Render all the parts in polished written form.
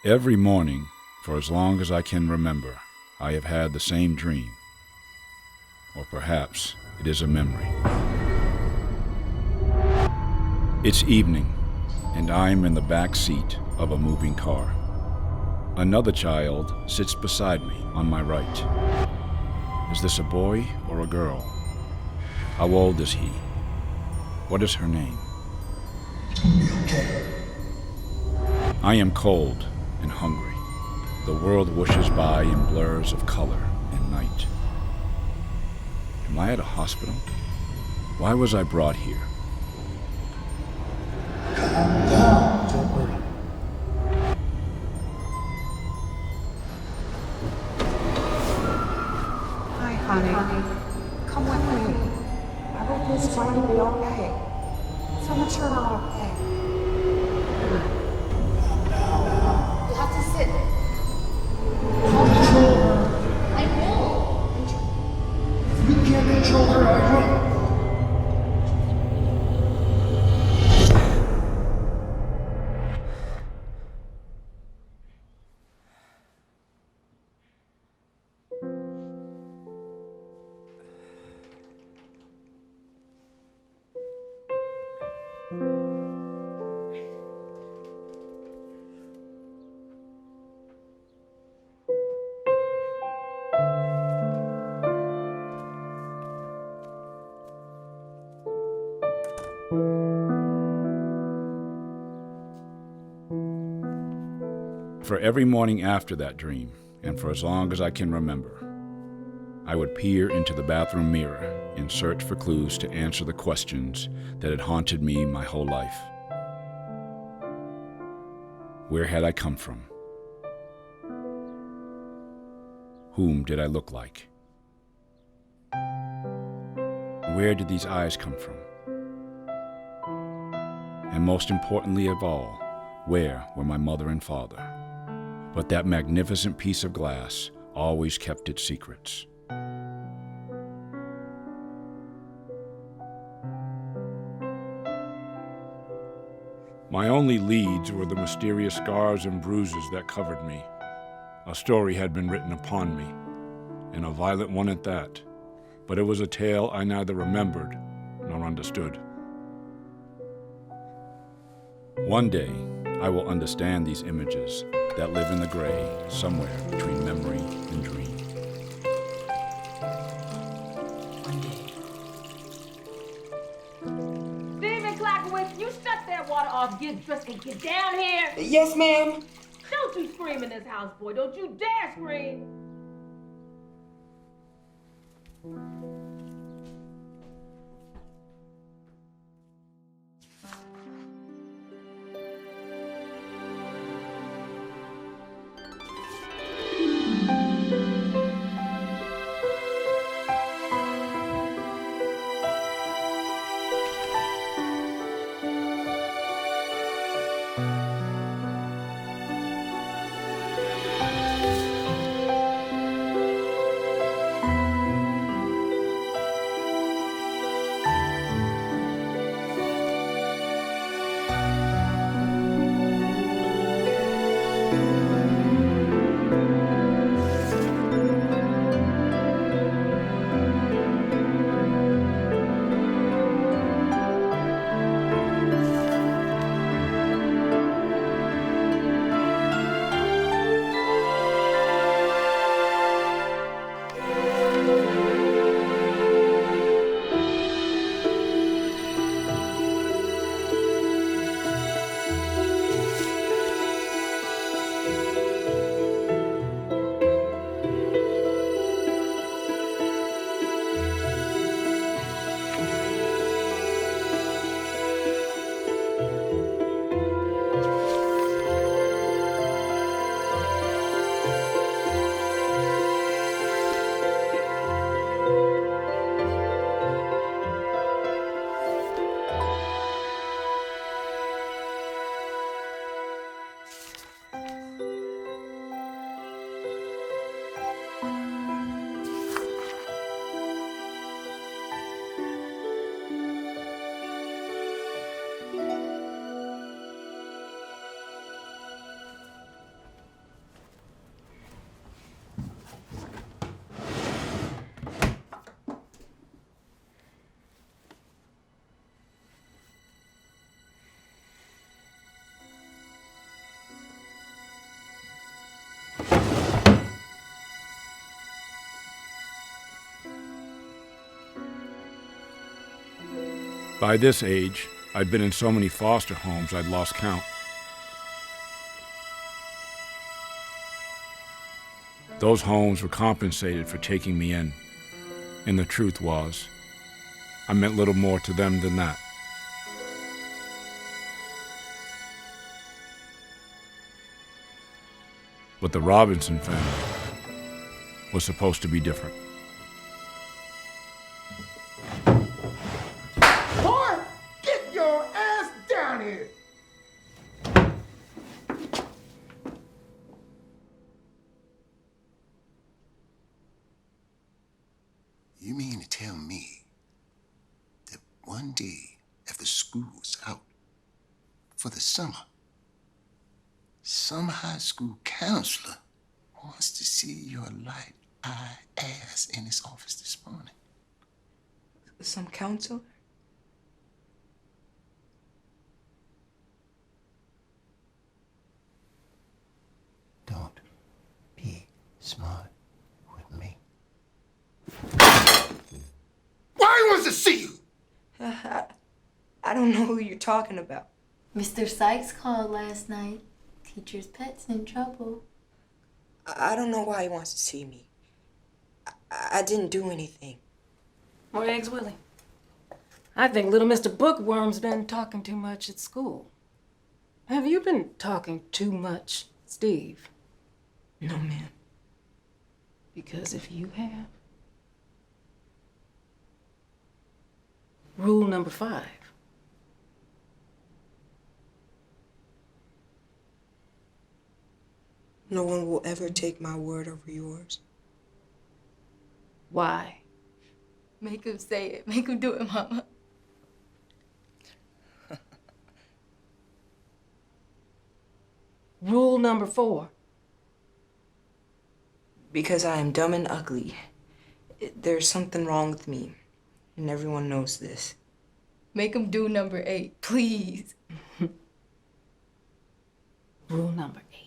Every morning, for as long as I can remember, I have had the same dream. Or perhaps it is a memory. It's evening, and I'm in the back seat of a moving car. Another child sits beside me on my right. Is this a boy or a girl? How old is he? What is her name? I am cold and hungry. The world whooshes by in blurs of color and night. Am I at a hospital? Why was I brought here? Calm down, don't worry. Hi, honey. Come with me. Everything's going to be okay. So much you're not okay. You have to sit. Control her. I will. You can't control her, I will. For every morning after that dream, and for as long as I can remember, I would peer into the bathroom mirror in search for clues to answer the questions that had haunted me my whole life. Where had I come from? Whom did I look like? Where did these eyes come from? And most importantly of all, where were my mother and father? But that magnificent piece of glass always kept its secrets. My only leads were the mysterious scars and bruises that covered me. A story had been written upon me, and a violent one at that, but it was a tale I neither remembered nor understood. One day, I will understand these images that live in the gray somewhere between memory and dream. One day. Stephen Klakovitz, you shut that water off, get dressed, and get down here. Yes, ma'am. Don't you scream in this house, boy. Don't you dare scream. By this age, I'd been in so many foster homes I'd lost count. Those homes were compensated for taking me in, and the truth was, I meant little more to them than that. But the Robinson family was supposed to be different. Boy, get your ass down here! You mean to tell me that one day after school's out for the summer, some high school counselor wants to see your light-eyed ass in his office this morning? Some counselor? Don't be smart with me. Why he wants to see you? I don't know who you're talking about. Mr. Sykes called last night. Teacher's pet's in trouble. I don't know why he wants to see me. I didn't do anything. More eggs, Willie? I think little Mr. Bookworm's been talking too much at school. Have you been talking too much, Steve? No, ma'am. Because if you have... Rule number 5. No one will ever take my word over yours. Why? Make him say it. Make him do it, Mama. Rule number 4. Because I am dumb and ugly. There's something wrong with me, and everyone knows this. Make him do number 8, please. Rule number 8.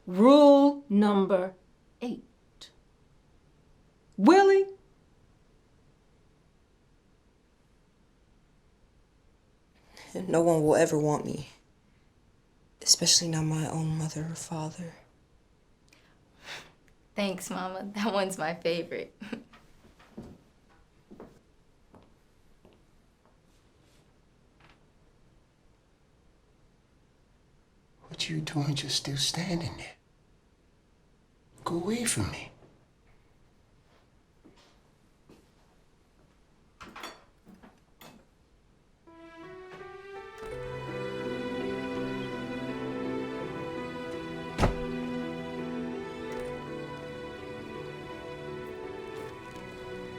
Rule number 8. Willie? No one will ever want me. Especially not my own mother or father. Thanks, Mama. That one's my favorite. What you doing just still standing there? Go away from me.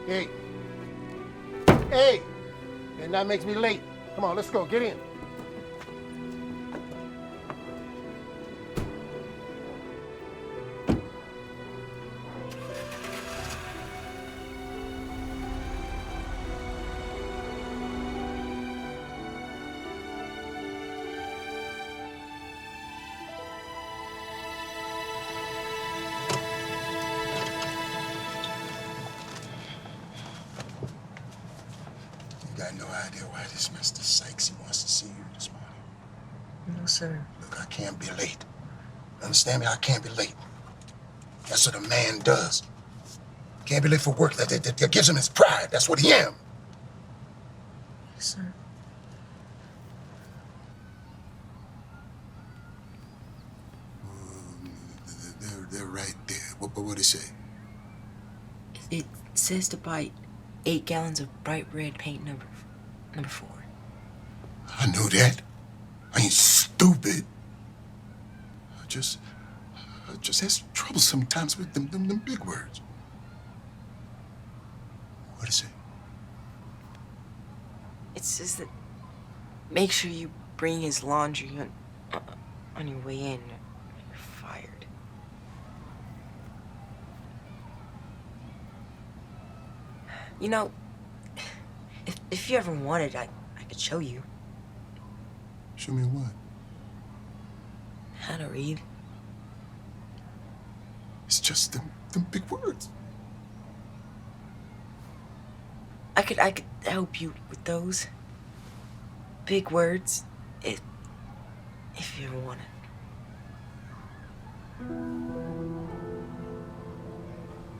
Hey. Hey! And that makes me late. Come on, let's go. Get in. You got no idea why this Mr. Sykes he wants to see you this morning. No, sir. Look, I can't be late. Understand me? I can't be late. That's what a man does. Can't be late for work. That gives him his pride. That's what he am. Yes, sir. They're right there. What they say? It says to buy 8 gallons of bright red paint number 4. I knew that. I ain't stupid. I just has trouble sometimes with them big words. What is it? It says that make sure you bring his laundry on your way in. You're fired. You know, if you ever wanted, I could show you Show me what? how to read. It's just them big words. I could help you with those big words if you ever want it.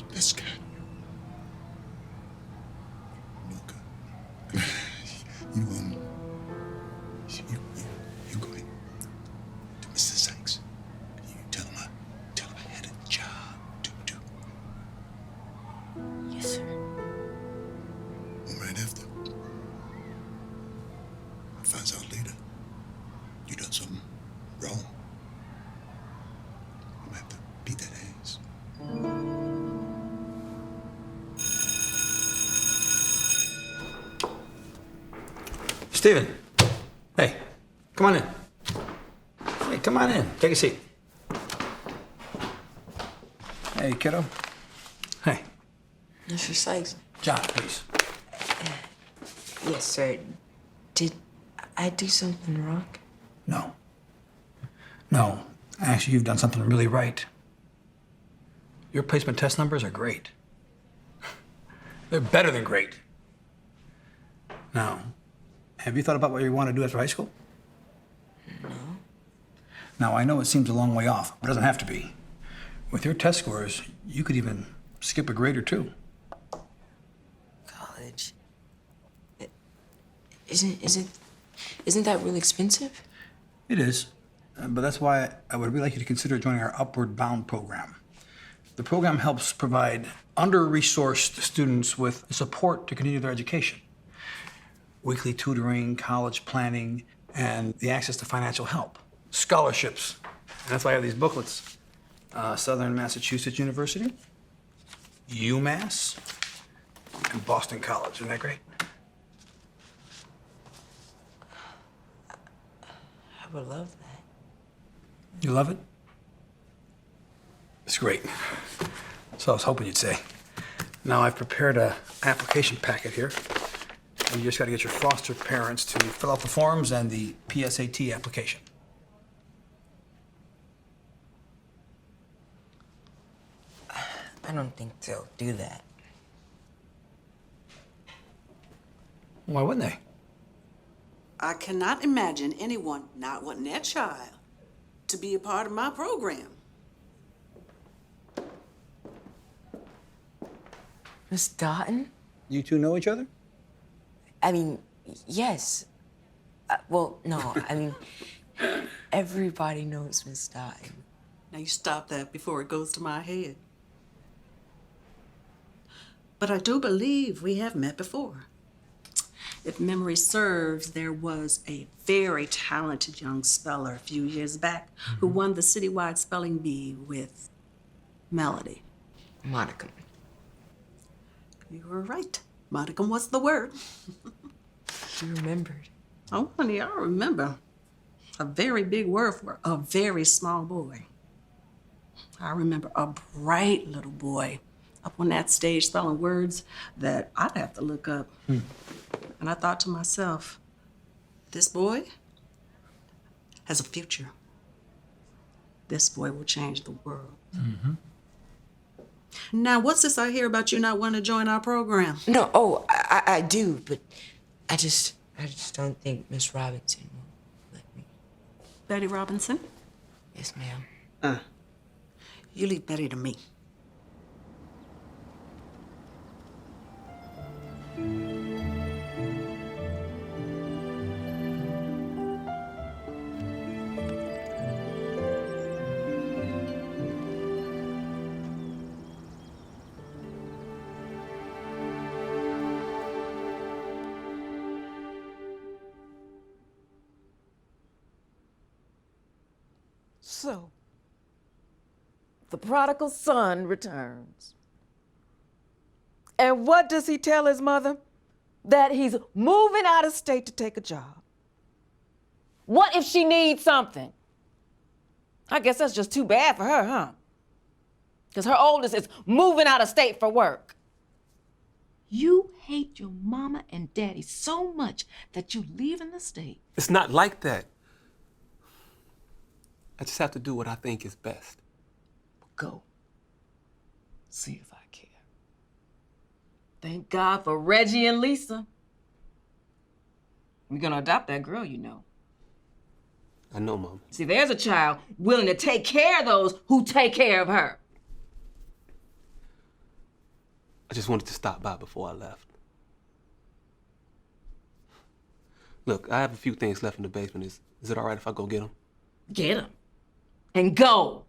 This guy. Milka. You go ahead to Mr. Sykes. You tell him I had a job to do. Yes, sir. And right after, finds out later you done something wrong. I'm gonna have to beat that ass. Stephen, hey, come on in. Hey, come on in. Take a seat. Hey, kiddo. Hey. Mr. Sykes. John, please. Yes, sir. Did I do something wrong? No. No. Actually, you've done something really right. Your placement test numbers are great. They're better than great. Now, have you thought about what you want to do after high school? No. Now, I know it seems a long way off, but it doesn't have to be. With your test scores, you could even skip a grade or two. College. Isn't that really expensive? It is, but that's why I would really like you to consider joining our Upward Bound program. The program helps provide under-resourced students with support to continue their education. Weekly tutoring, college planning, and the access to financial help. Scholarships. And that's why I have these booklets. Southern Massachusetts University, UMass, and Boston College. Isn't that great? I would love that. You love it? It's great. So I was hoping you'd say. Now I've prepared an application packet here. And you just got to get your foster parents to fill out the forms and the PSAT application. I don't think they'll do that. Why wouldn't they? I cannot imagine anyone not wanting their child to be a part of my program. Miss Dotton? You two know each other? I mean, yes. Well, no, I mean, everybody knows Miss Dotton. Now you stop that before it goes to my head. But I do believe we have met before. If memory serves, there was a very talented young speller a few years back who won the citywide spelling bee with Melody. Monica. You were right. Modicum was the word. You remembered. Oh, honey, I remember. A very big word for a very small boy. I remember a bright little boy up on that stage spelling words that I'd have to look up. And I thought to myself, this boy has a future. This boy will change the world. Mm-hmm. Now, what's this I hear about you not wanting to join our program? No, oh, I do, but I just don't think Miss Robinson will let me. Betty Robinson? Yes, ma'am. You leave Betty to me. So, the prodigal son returns. And what does he tell his mother? That he's moving out of state to take a job. What if she needs something? I guess that's just too bad for her, huh? Because her oldest is moving out of state for work. You hate your mama and daddy so much that you leaving the state. It's not like that. I just have to do what I think is best. Go. See if I care. Thank God for Reggie and Lisa. We're gonna adopt that girl, you know. I know, Mom. See, there's a child willing to take care of those who take care of her. I just wanted to stop by before I left. Look, I have a few things left in the basement. Is it all right if I go get them? Get them. And go.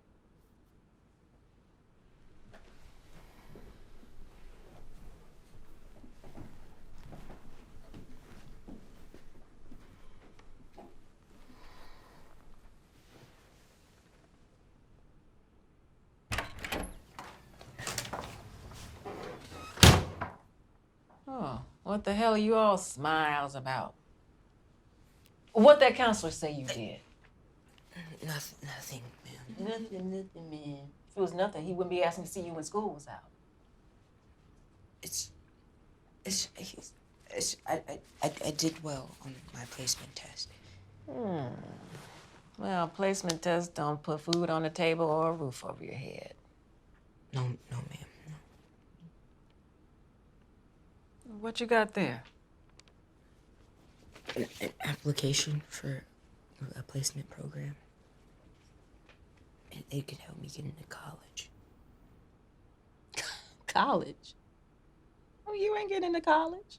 Oh, what the hell are you all smiles about? What that counselor say you did? Nothing, ma'am. Nothing, man. If it was nothing, he wouldn't be asking to see you when school was out. I did well on my placement test. Well, placement tests don't put food on the table or a roof over your head. No, ma'am. No. What you got there? An application for a placement program. It could help me get into college. College? Oh, you ain't getting into college.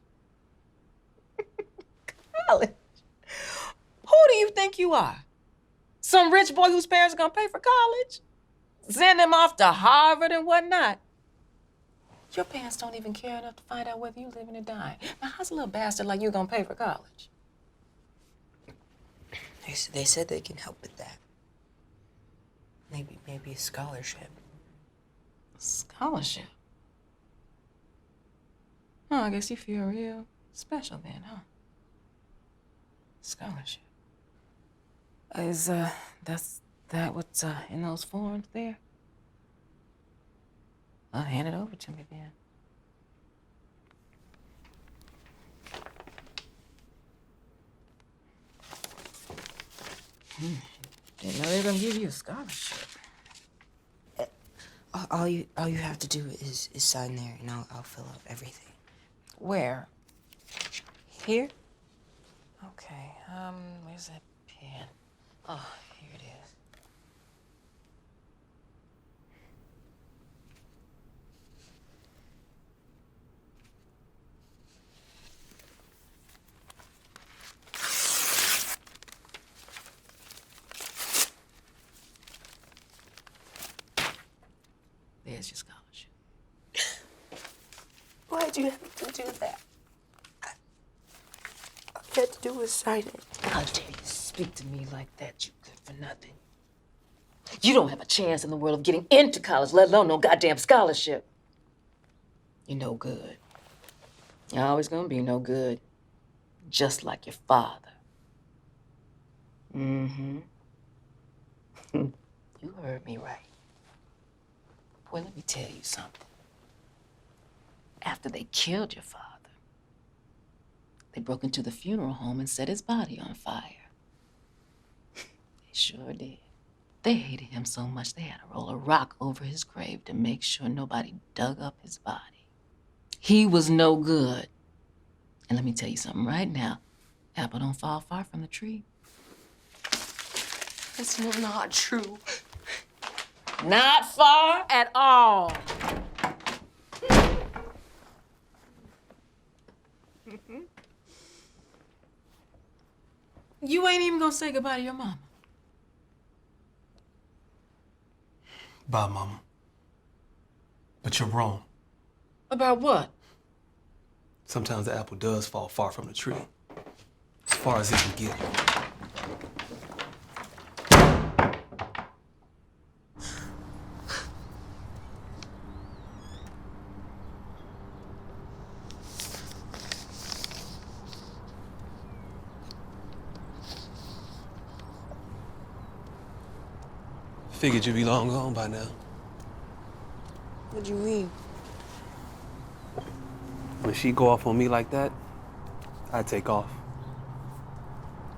College? Who do you think you are? Some rich boy whose parents are gonna pay for college? Send him off to Harvard and whatnot. Your parents don't even care enough to find out whether you living or dying. Now, how's a little bastard like you gonna pay for college? They said they can help with that. Maybe a scholarship. Scholarship? Oh, I guess you feel real special then, huh? Scholarship. Is that what's in those forms there? Well, hand it over to me then. Didn't know they were gonna give you a scholarship. All you have to do is sign there, and I'll fill out everything. Where? Here? Okay, where's that pen? Oh, here it is. There's your scholarship. Why'd you have to do that? All you had to do was sign it. How dare you speak to me like that, you good for nothing. You don't have a chance in the world of getting into college, let alone no goddamn scholarship. You're no good. You're always gonna be no good. Just like your father. Mm-hmm. You heard me right. Well, let me tell you something. After they killed your father, they broke into the funeral home and set his body on fire. They sure did. They hated him so much they had to roll a rock over his grave to make sure nobody dug up his body. He was no good. And let me tell you something right now. Apple don't fall far from the tree. That's not true. Not far at all. You ain't even gonna say goodbye to your mama. Bye, Mama. But you're wrong. About what? Sometimes the apple does fall far from the tree. As far as it can get. Figured you'd be long gone by now. What'd you mean? When she go off on me like that, I take off.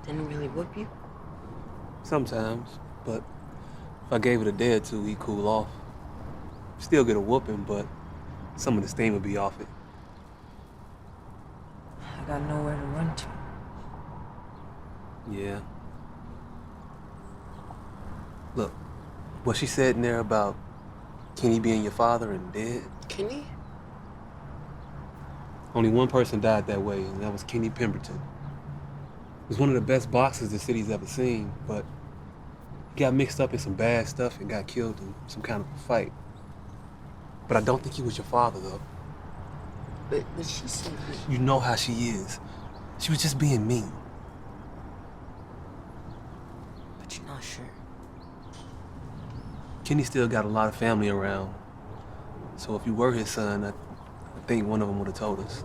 Didn't really whoop you? Sometimes, but if I gave it a day or two, he'd cool off. Still get a whooping, but some of the steam would be off it. got nowhere to run to. Yeah. Look, what she said in there about Kenny being your father and dead, Kenny? only one person died that way, and that was Kenny Pemberton. He was one of the best boxers the city's ever seen, but he got mixed up in some bad stuff and got killed in some kind of a fight. But I don't think he was your father, though. But she said that. You know how she is. She was just being mean. But you're not sure. Kenny still got a lot of family around. So if you were his son, I think one of them would have told us.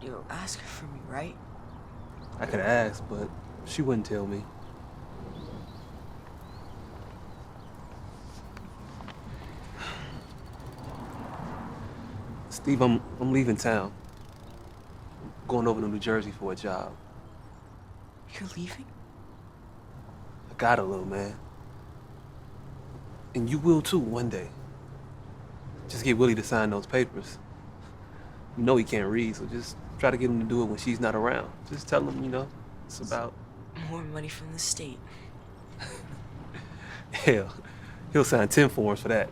You'll ask her for me, right? I could ask, but she wouldn't tell me. Steve, I'm leaving town. Going over to New Jersey for a job. You're leaving? I got a little man. And you will too, one day. Just get Willie to sign those papers. You know he can't read, so just try to get him to do it when she's not around. Just tell him, it's about... More money from the state. Hell, he'll sign 10 forms for that.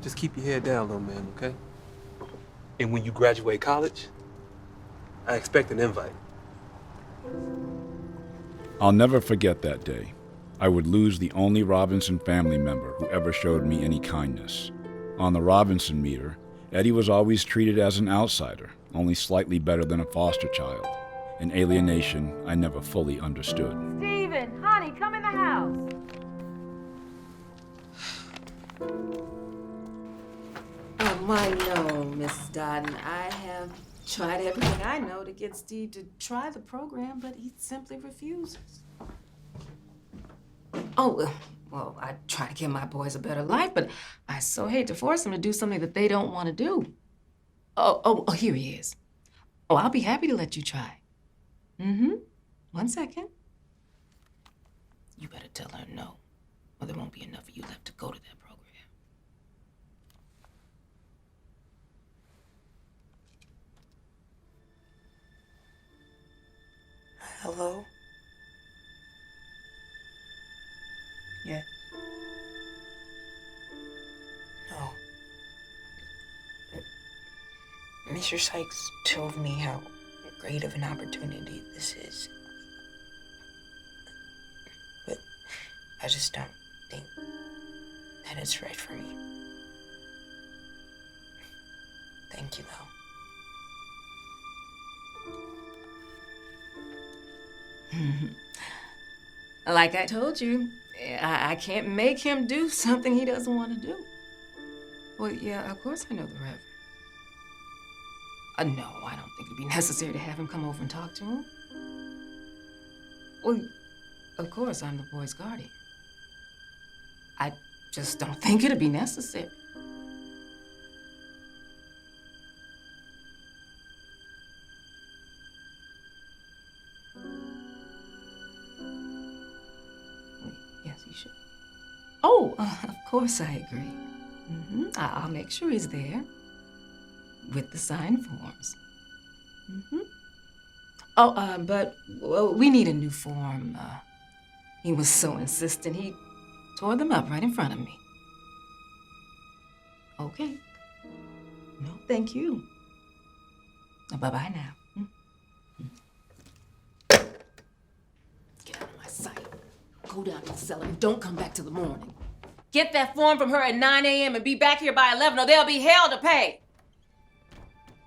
Just keep your head down, little man, okay? And when you graduate college, I expect an invite. I'll never forget that day. I would lose the only Robinson family member who ever showed me any kindness. On the Robinson meter, Eddie was always treated as an outsider, only slightly better than a foster child, an alienation I never fully understood. Stephen, honey, come in the house. Oh, my no, Mrs. Dodden. I have tried everything I know to get Steve to try the program, but he simply refuses. Oh, well, I try to give my boys a better life, but I so hate to force them to do something that they don't want to do. Oh, here he is. Oh, I'll be happy to let you try. Mm-hmm. 1 second. You better tell her no, or there won't be enough of you left to go to that program. Hello? Yeah. No. Mr. Sykes told me how great of an opportunity this is. But I just don't think that it's right for me. Thank you, though. Like I told you, I can't make him do something he doesn't want to do. Well, yeah, of course I know the Reverend. No, I don't think it'd be necessary to have him come over and talk to him. Well, of course, I'm the boy's guardian. I just don't think it'd be necessary. Yes, you should. Oh, of course I agree. Mm-hmm. I'll make sure he's there with the signed forms. Mm-hmm. Oh, but we need a new form. He was so insistent, he tore them up right in front of me. Okay. No, thank you. Bye-bye now. Get out of my sight. Go down to the cellar and don't come back till the morning. Get that form from her at 9 a.m. and be back here by 11 or there'll be hell to pay.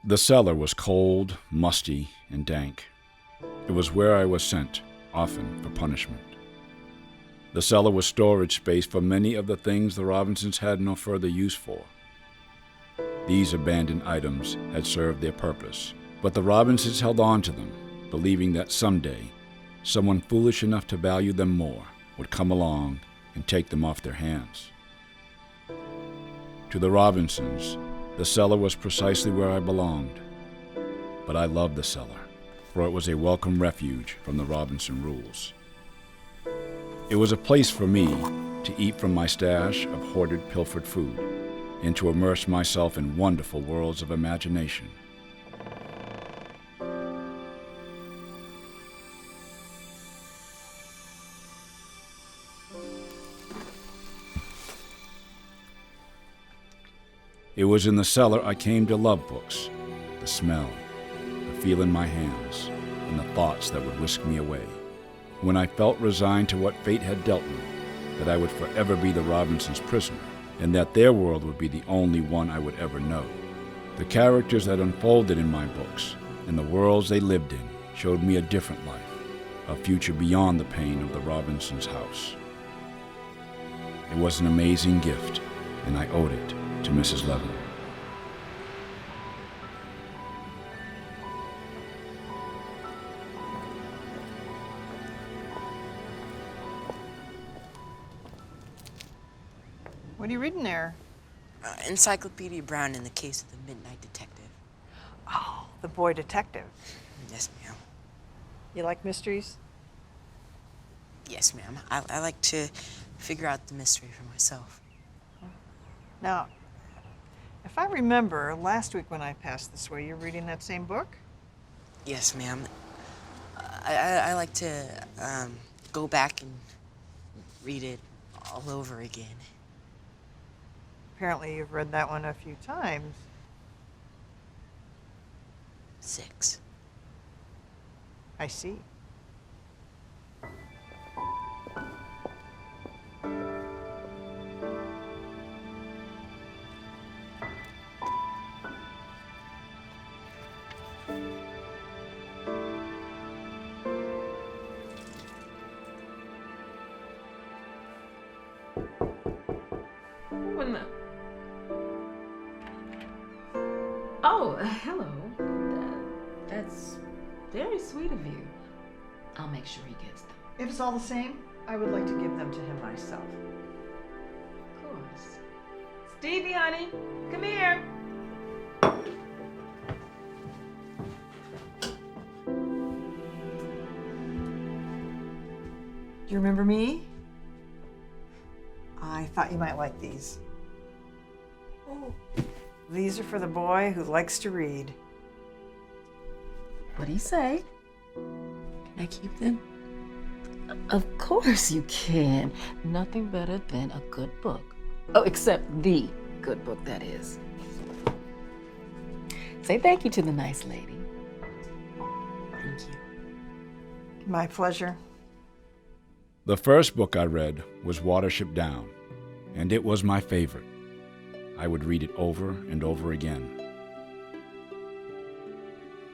The cellar was cold, musty, and dank. It was where I was sent, often for punishment. The cellar was storage space for many of the things the Robinsons had no further use for. These abandoned items had served their purpose, but the Robinsons held on to them, believing that someday, someone foolish enough to value them more would come along and take them off their hands. To the Robinsons, the cellar was precisely where I belonged. But I loved the cellar, for it was a welcome refuge from the Robinson rules. It was a place for me to eat from my stash of hoarded, pilfered food, and to immerse myself in wonderful worlds of imagination. It was in the cellar I came to love books, the smell, the feel in my hands, and the thoughts that would whisk me away. When I felt resigned to what fate had dealt me, that I would forever be the Robinsons' prisoner, and that their world would be the only one I would ever know. The characters that unfolded in my books, and the worlds they lived in, showed me a different life, a future beyond the pain of the Robinsons' house. It was an amazing gift, and I owed it to Mrs. Levin. What are you reading there? Encyclopedia Brown in the Case of the Midnight Detective. Oh, the boy detective. Yes, ma'am. You like mysteries? Yes, ma'am. I like to figure out the mystery for myself. Now, if I remember, last week when I passed this way, you're reading that same book? Yes, ma'am. I like to go back and read it all over again. Apparently you've read that one a few times. 6. I see. Who in the... Oh, hello. That's very sweet of you. I'll make sure he gets them. If it's all the same, I would like to give them to him myself. Of course. Stevie, honey, come here. Do you remember me? I thought you might like these. Oh. These are for the boy who likes to read. What'd he say? Can I keep them? Of course you can. Nothing better than a good book. Oh, except the good book, that is. Say thank you to the nice lady. Thank you. My pleasure. The first book I read was Watership Down, and it was my favorite. I would read it over and over again.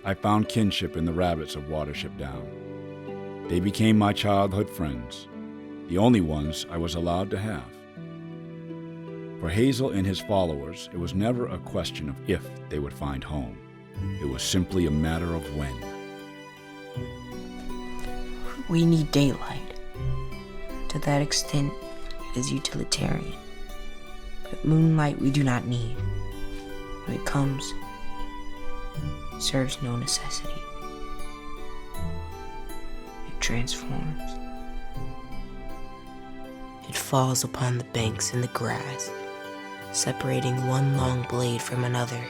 I found kinship in the rabbits of Watership Down. They became my childhood friends, the only ones I was allowed to have. For Hazel and his followers, it was never a question of if they would find home. It was simply a matter of when. We need daylight. To that extent, it is utilitarian. But moonlight we do not need. When it comes, it serves no necessity. It transforms. It falls upon the banks and the grass, separating one long blade from another,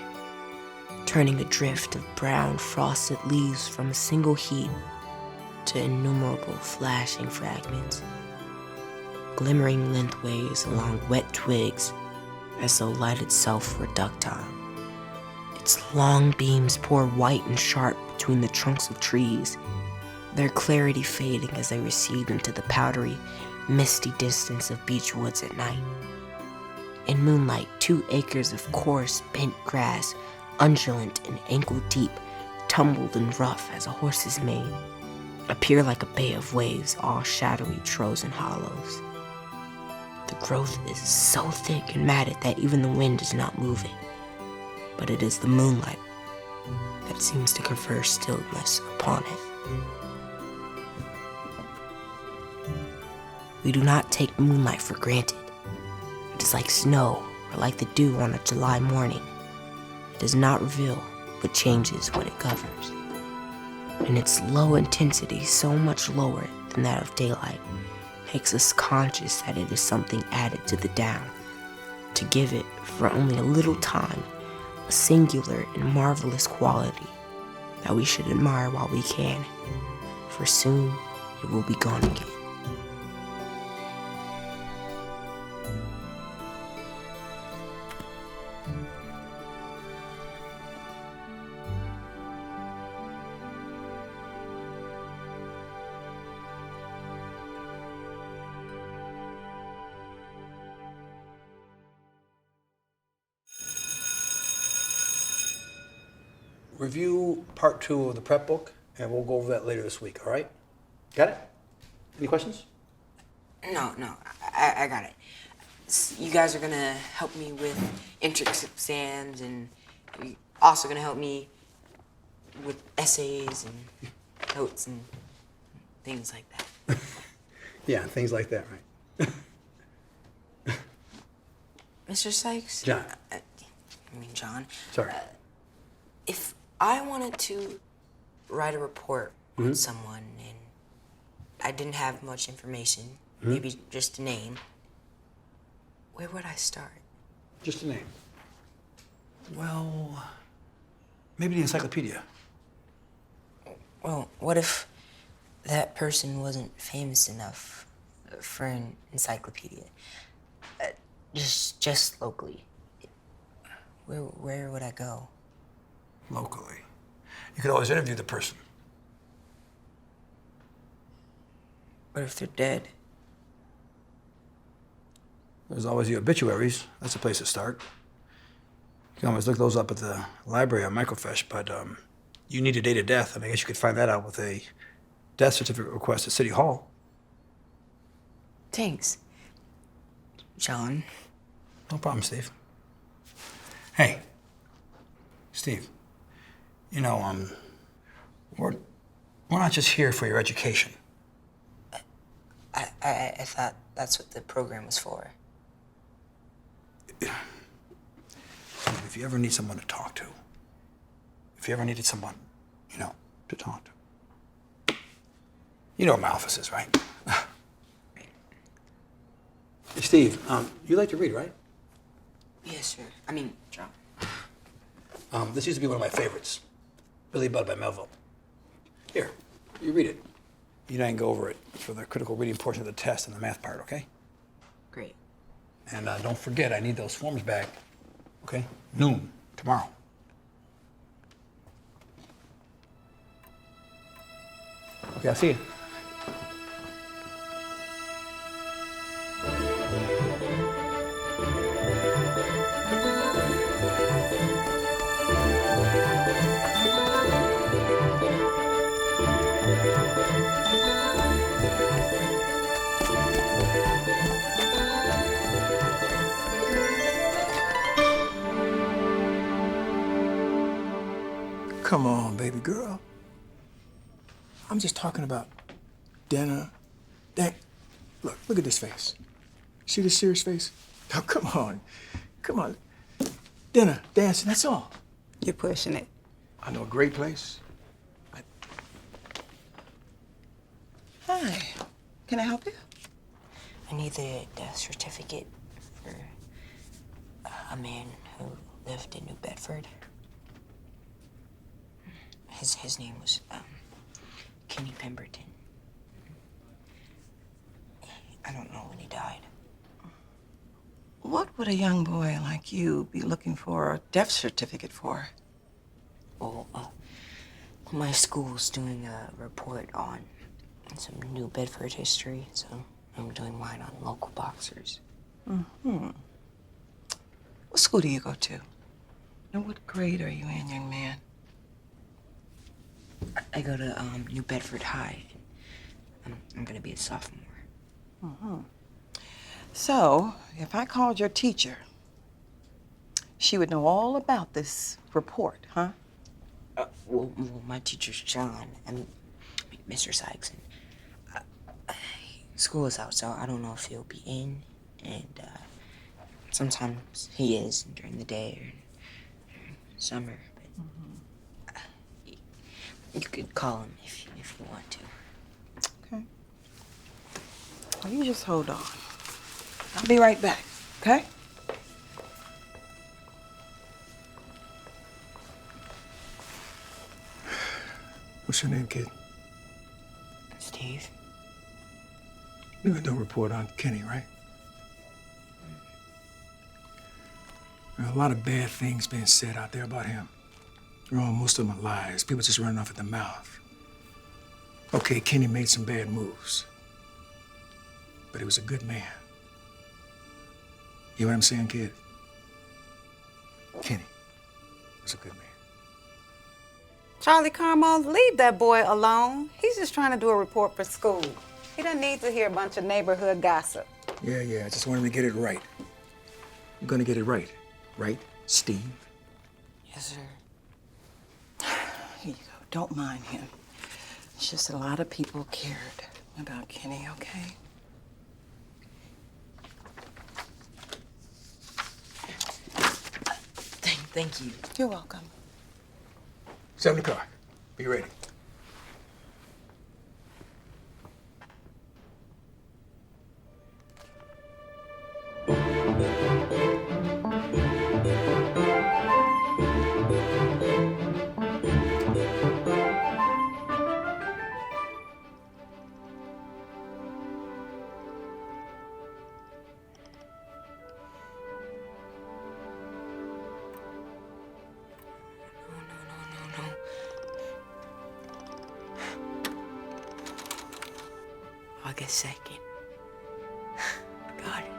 turning a drift of brown frosted leaves from a single heap to innumerable flashing fragments, glimmering lengthways along wet twigs as though light itself were ductile. Its long beams pour white and sharp between the trunks of trees, their clarity fading as they recede into the powdery, misty distance of beech woods at night. In moonlight, 2 acres of coarse, bent grass, undulant and ankle-deep, tumbled and rough as a horse's mane, appear like a bay of waves, all shadowy troughs and hollows. The growth is so thick and matted that even the wind does not move it. But it is the moonlight that seems to confer stillness upon it. We do not take moonlight for granted. It is like snow or like the dew on a July morning. It does not reveal, but changes when it governs. And its low intensity, so much lower than that of daylight, makes us conscious that it is something added to the down, to give it, for only a little time, a singular and marvelous quality that we should admire while we can, for soon it will be gone again. Review part 2 of the prep book, and we'll go over that later this week, all right? Got it? Any questions? No, I got it. You guys are gonna help me with entrance exams, and you're also gonna help me with essays and notes and things like that. Yeah, things like that, right? Mr. Sykes? John. John. Sorry. If I wanted to write a report on someone and I didn't have much information, maybe just a name, where would I start? Just a name. Well, maybe the encyclopedia. Well, what if that person wasn't famous enough for an encyclopedia? Just locally. Where would I go? Locally. You could always interview the person. What if they're dead? There's always the obituaries. That's a place to start. You can always look those up at the library on microfiche, but you need a date of death. I guess you could find that out with a death certificate request at City Hall. Thanks, John. No problem, Steve. Hey, Steve, you know, we're not just here for your education. I thought that's what the program was for. Steve, if you ever need someone to talk to, if you ever needed someone, to talk to, you know where my office is, right? Hey, Steve, you like to read, right? Yes, sir. John. This used to be one of my favorites. Billy Budd by Melville. Here, you read it. You and I can go over it for the critical reading portion of the test and the math part, okay? Great. And don't forget, I need those forms back, okay? Noon, tomorrow. Okay, I'll see you. Come on, baby girl. I'm just talking about dinner. Look at this face. See this serious face? Oh, come on. Come on. Dinner, dancing, that's all. You're pushing it. I know a great place. Hi. Can I help you? I need the death certificate for a man who lived in New Bedford. His name was Kenny Pemberton. I don't know when he died. What would a young boy like you be looking for a death certificate for? Well, my school's doing a report on some New Bedford history, so I'm doing mine on local boxers. Mm-hmm. What school do you go to? And what grade are you in, young man? I go to New Bedford High. I'm gonna be a sophomore. Mm-hmm. So, if I called your teacher, she would know all about this report, huh? Well, my teacher's John, Mr. Sykes, and school is out, so I don't know if he'll be in, and sometimes he is during the day or during summer. But you could call him if you want to. Okay. Well, you You just hold on. I'll be right back, okay? What's your name, kid? Steve. You got no report on Kenny, right? There are a lot of bad things being said out there about him. Wrong, most of them are lies. People just running off at the mouth. Okay, Kenny made some bad moves. But he was a good man. You know what I'm saying, kid? Kenny was a good man. Charlie Carmel, leave that boy alone. He's just trying to do a report for school. He doesn't need to hear a bunch of neighborhood gossip. Yeah, I just wanted to get it right. I'm gonna get it right. Right, Steve? Yes, sir. Here you go. Don't mind him. It's just a lot of people cared about Kenny, okay? Thank you. You're welcome. 7 o'clock. Be ready. August 2nd. Got it.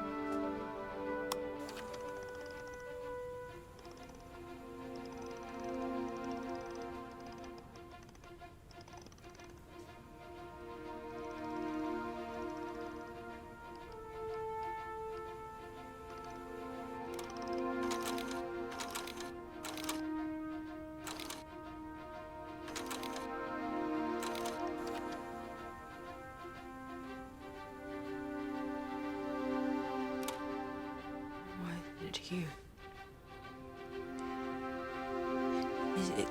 Here.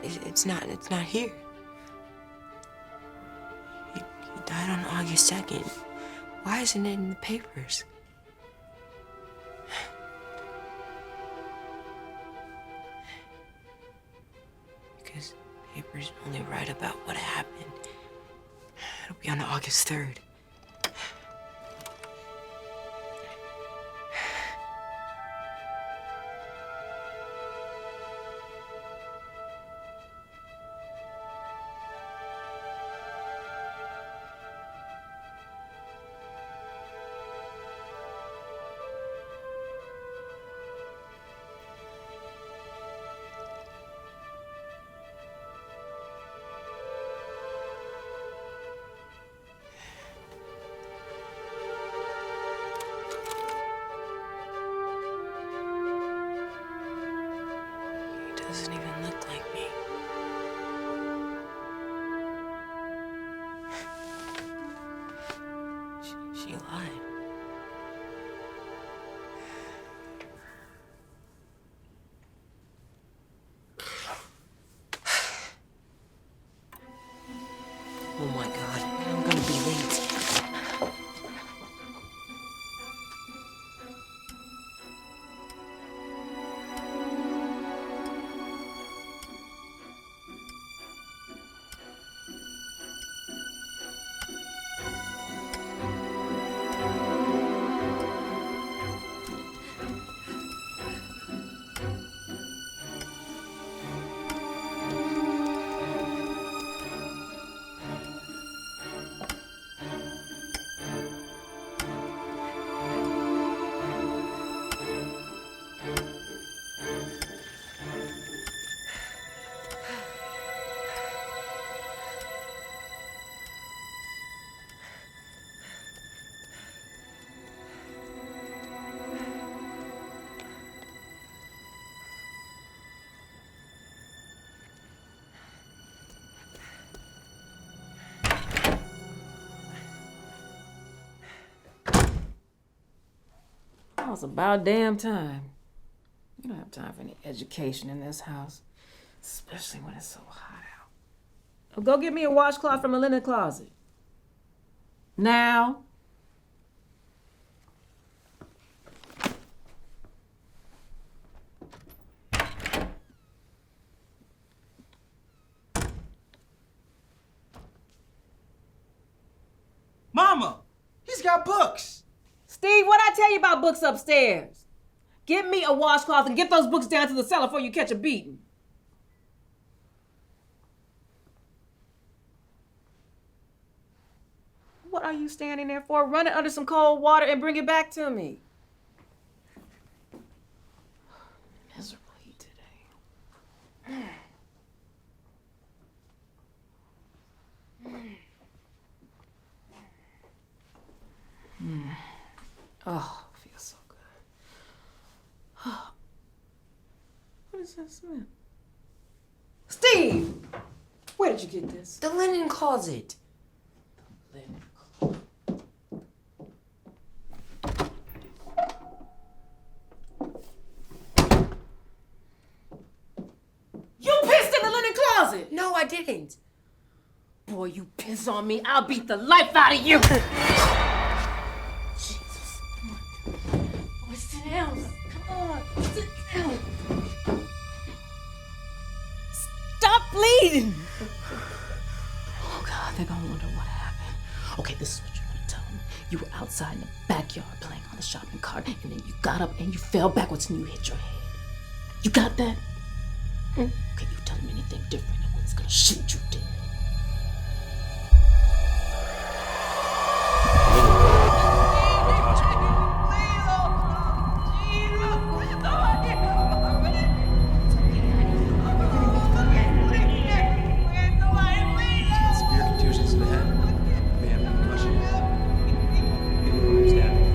It's not here. He died on August 2nd. Why isn't it in the papers? Because papers only write about what happened. It'll be on August 3rd. Doesn't even look like me. She lied. Oh my God, I'm gonna be late. It's about damn time. You don't have time for any education in this house, especially when it's so hot out. Oh, go get me a washcloth from a linen closet. Now. Mama, he's got books. Steve, what'd I tell you about books upstairs? Get me a washcloth and get those books down to the cellar before you catch a beating. What are you standing there for? Run it under some cold water and bring it back to me. Miserable heat today. Oh, feels so good. What is that smell? Steve! Where did you get this? The linen closet. You pissed in the linen closet! No, I didn't. Boy, you piss on me, I'll beat the life out of you! Jesus. Boy, sit down. Come on, sit down. Stop bleeding! Oh, God, they're gonna wonder what happened. Okay, this is what you're gonna tell them. You were outside in the backyard playing on the shopping cart, and then you got up and you fell backwards and you hit your head. You got that? Okay, you tell them anything different, and one's gonna shoot you dead. Severe contusions to the head. May have concussion. Maybe stabbing.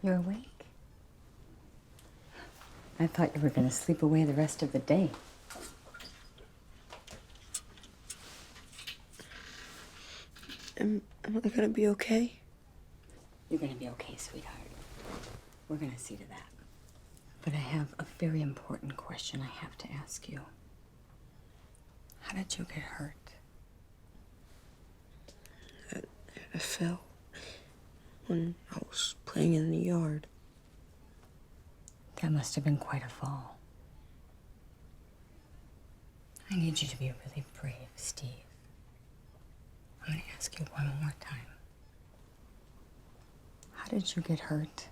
You're awake? I thought you were going to sleep away the rest of the day. Am I gonna be okay? You're going to be okay, sweetheart. We're going to see to that. But I have a very important question I have to ask you. How did you get hurt? I fell when I was playing in the yard. That must have been quite a fall. I need you to be really brave, Steve. I'm going to ask you one more time. How did you get hurt?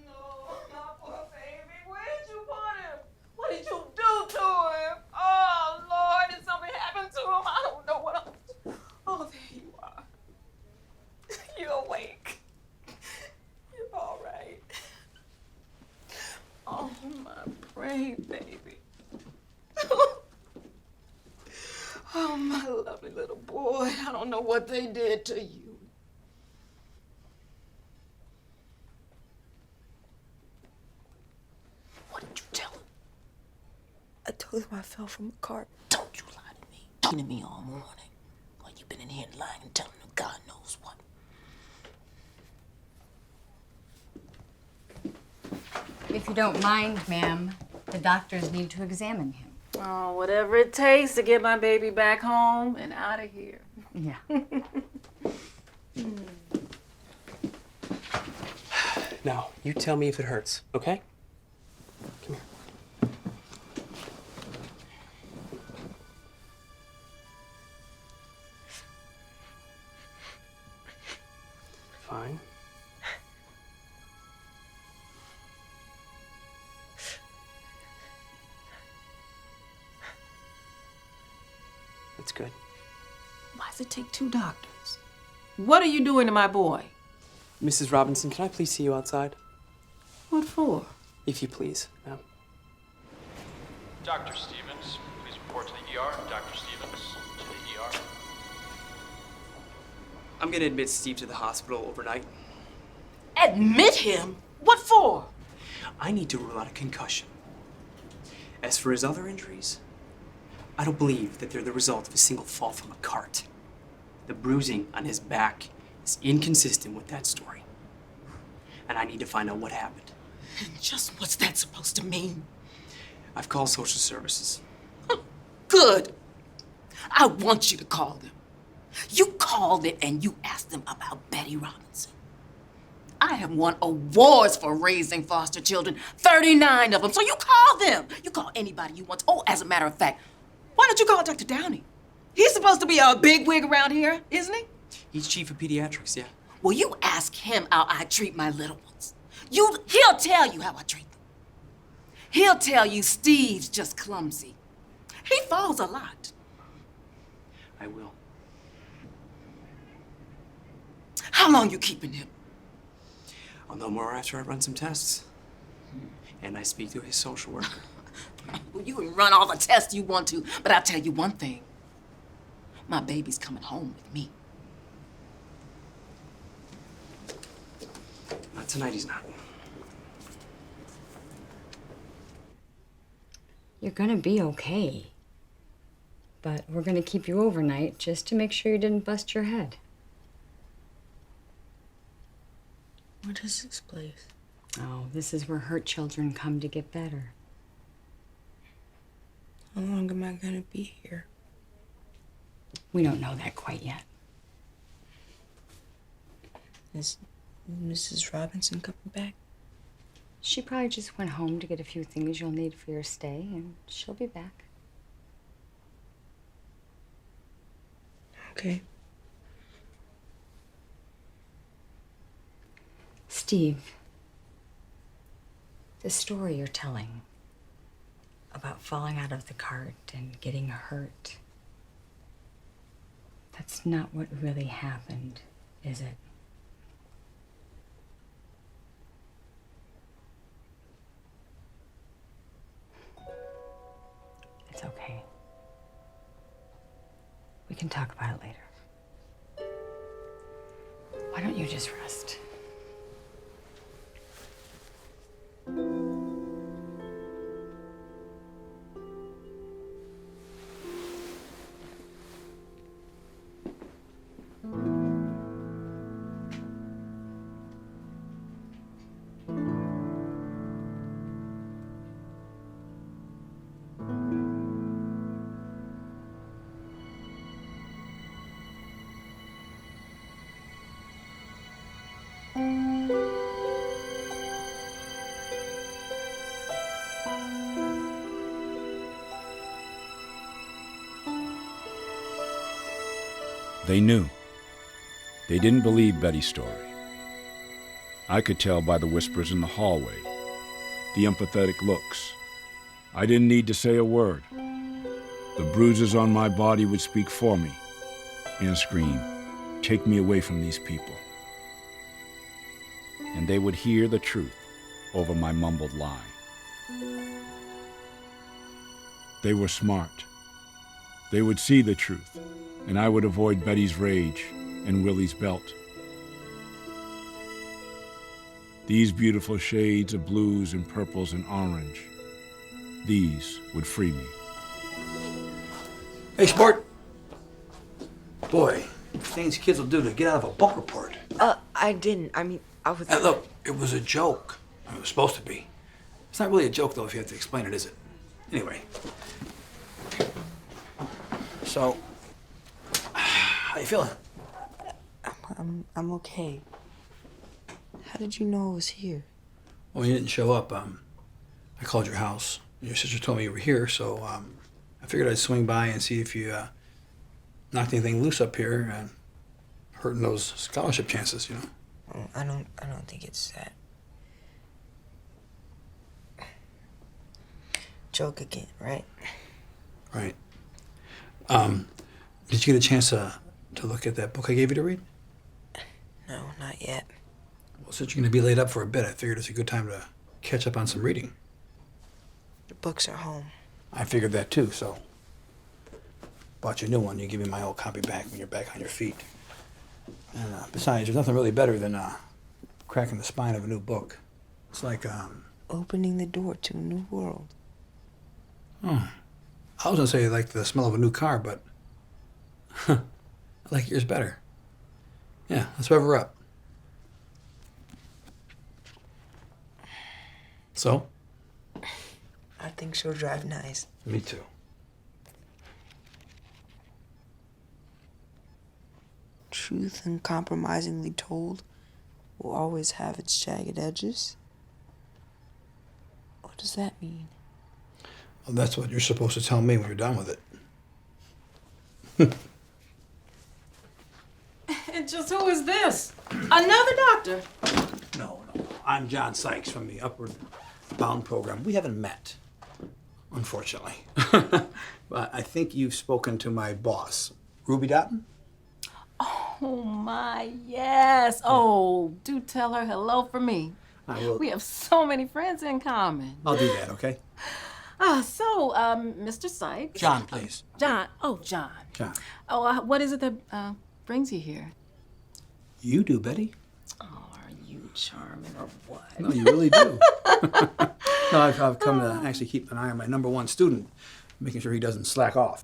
No, my poor baby. Where did you put him? What did you do to him? Oh, Lord, did something happen to him? I don't know what I'm... Oh, there you are. You're awake. You're all right. Oh, my brave baby. Oh, my lovely little boy. I don't know what they did to you. What did you tell him? I told him I fell from a cart. Don't you lie to me. Talking to me all morning. Well, you've been in here lying and telling him God knows what. If you don't mind, ma'am, the doctors need to examine him. Oh, whatever it takes to get my baby back home and out of here. Yeah. Now, you tell me if it hurts, okay? Come here. Fine. That's good. Why does it take two doctors? What are you doing to my boy? Mrs. Robinson, can I please see you outside? What for? If you please, ma'am. Dr. Stevens, please report to the ER. Dr. Stevens, to the ER. I'm gonna admit Steve to the hospital overnight. Admit him? What for? I need to rule out a concussion. As for his other injuries, I don't believe that they're the result of a single fall from a cart. The bruising on his back is inconsistent with that story. And I need to find out what happened. And just what's that supposed to mean? I've called social services. Good. I want you to call them. You called it and you asked them about Betty Robinson. I have won awards for raising foster children, 39 of them, so you call them. You call anybody you want. Oh, as a matter of fact, why don't you call Dr. Downey? He's supposed to be a bigwig around here, isn't he? He's chief of pediatrics, yeah. Well, you ask him how I treat my little ones. He'll tell you how I treat them. He'll tell you Steve's just clumsy. He falls a lot. I will. How long you keeping him? I'll know more after I run some tests. And I speak to his social worker. Well, you can run all the tests you want to, but I'll tell you one thing. My baby's coming home with me. Not tonight, he's not. You're gonna be okay. But we're gonna keep you overnight just to make sure you didn't bust your head. What is this place? Oh, this is where hurt children come to get better. How long am I gonna be here? We don't know that quite yet. Is Mrs. Robinson coming back? She probably just went home to get a few things you'll need for your stay, and she'll be back. Okay. Steve, the story you're telling about falling out of the cart and getting hurt, that's not what really happened, is it? It's okay. We can talk about it later. Why don't you just rest? They knew. They didn't believe Betty's story. I could tell by the whispers in the hallway, the empathetic looks. I didn't need to say a word. The bruises on my body would speak for me and scream, "Take me away from these people." And they would hear the truth over my mumbled lie. They were smart. They would see the truth, and I would avoid Betty's rage and Willie's belt. These beautiful shades of blues and purples and orange, these would free me. Hey, sport. Boy, things kids will do to get out of a book report. I didn't. I mean, I was... Hey, look, it was a joke. I mean, it was supposed to be. It's not really a joke, though, if you have to explain it, is it? Anyway. So, how you feeling? I'm okay. How did you know I was here? Well, you didn't show up. I called your house. Your sister told me you were here, so I figured I'd swing by and see if you knocked anything loose up here and hurting those scholarship chances, you know. I don't think it's that. Joke again, right? Right. Did you get a chance to look at that book I gave you to read? No, not yet. Well, since you're going to be laid up for a bit, I figured it's a good time to catch up on some reading. The books are home. I figured that too, so bought you a new one. You give me my old copy back when you're back on your feet. And besides, there's nothing really better than cracking the spine of a new book. It's like opening the door to a new world. I was gonna say like the smell of a new car, but I like yours better. Yeah, let's rev her up. So? I think she'll drive nice. Me too. truth uncompromisingly told will always have its jagged edges? What does that mean? Well, that's what you're supposed to tell me when you're done with it. And just who is this? Another doctor? No. I'm John Sykes from the Upward Bound program. We haven't met, unfortunately. But I think you've spoken to my boss, Ruby Dotton? Oh my, yes. Oh, do tell her hello for me. I will. We have so many friends in common. I'll do that, okay? Mr. Sykes. John, please. John. Oh, John. John. Oh, what is it that brings you here? You do, Betty. Oh, are you charming or what? No, you really do. No, I've come to actually keep an eye on my number one student, making sure he doesn't slack off.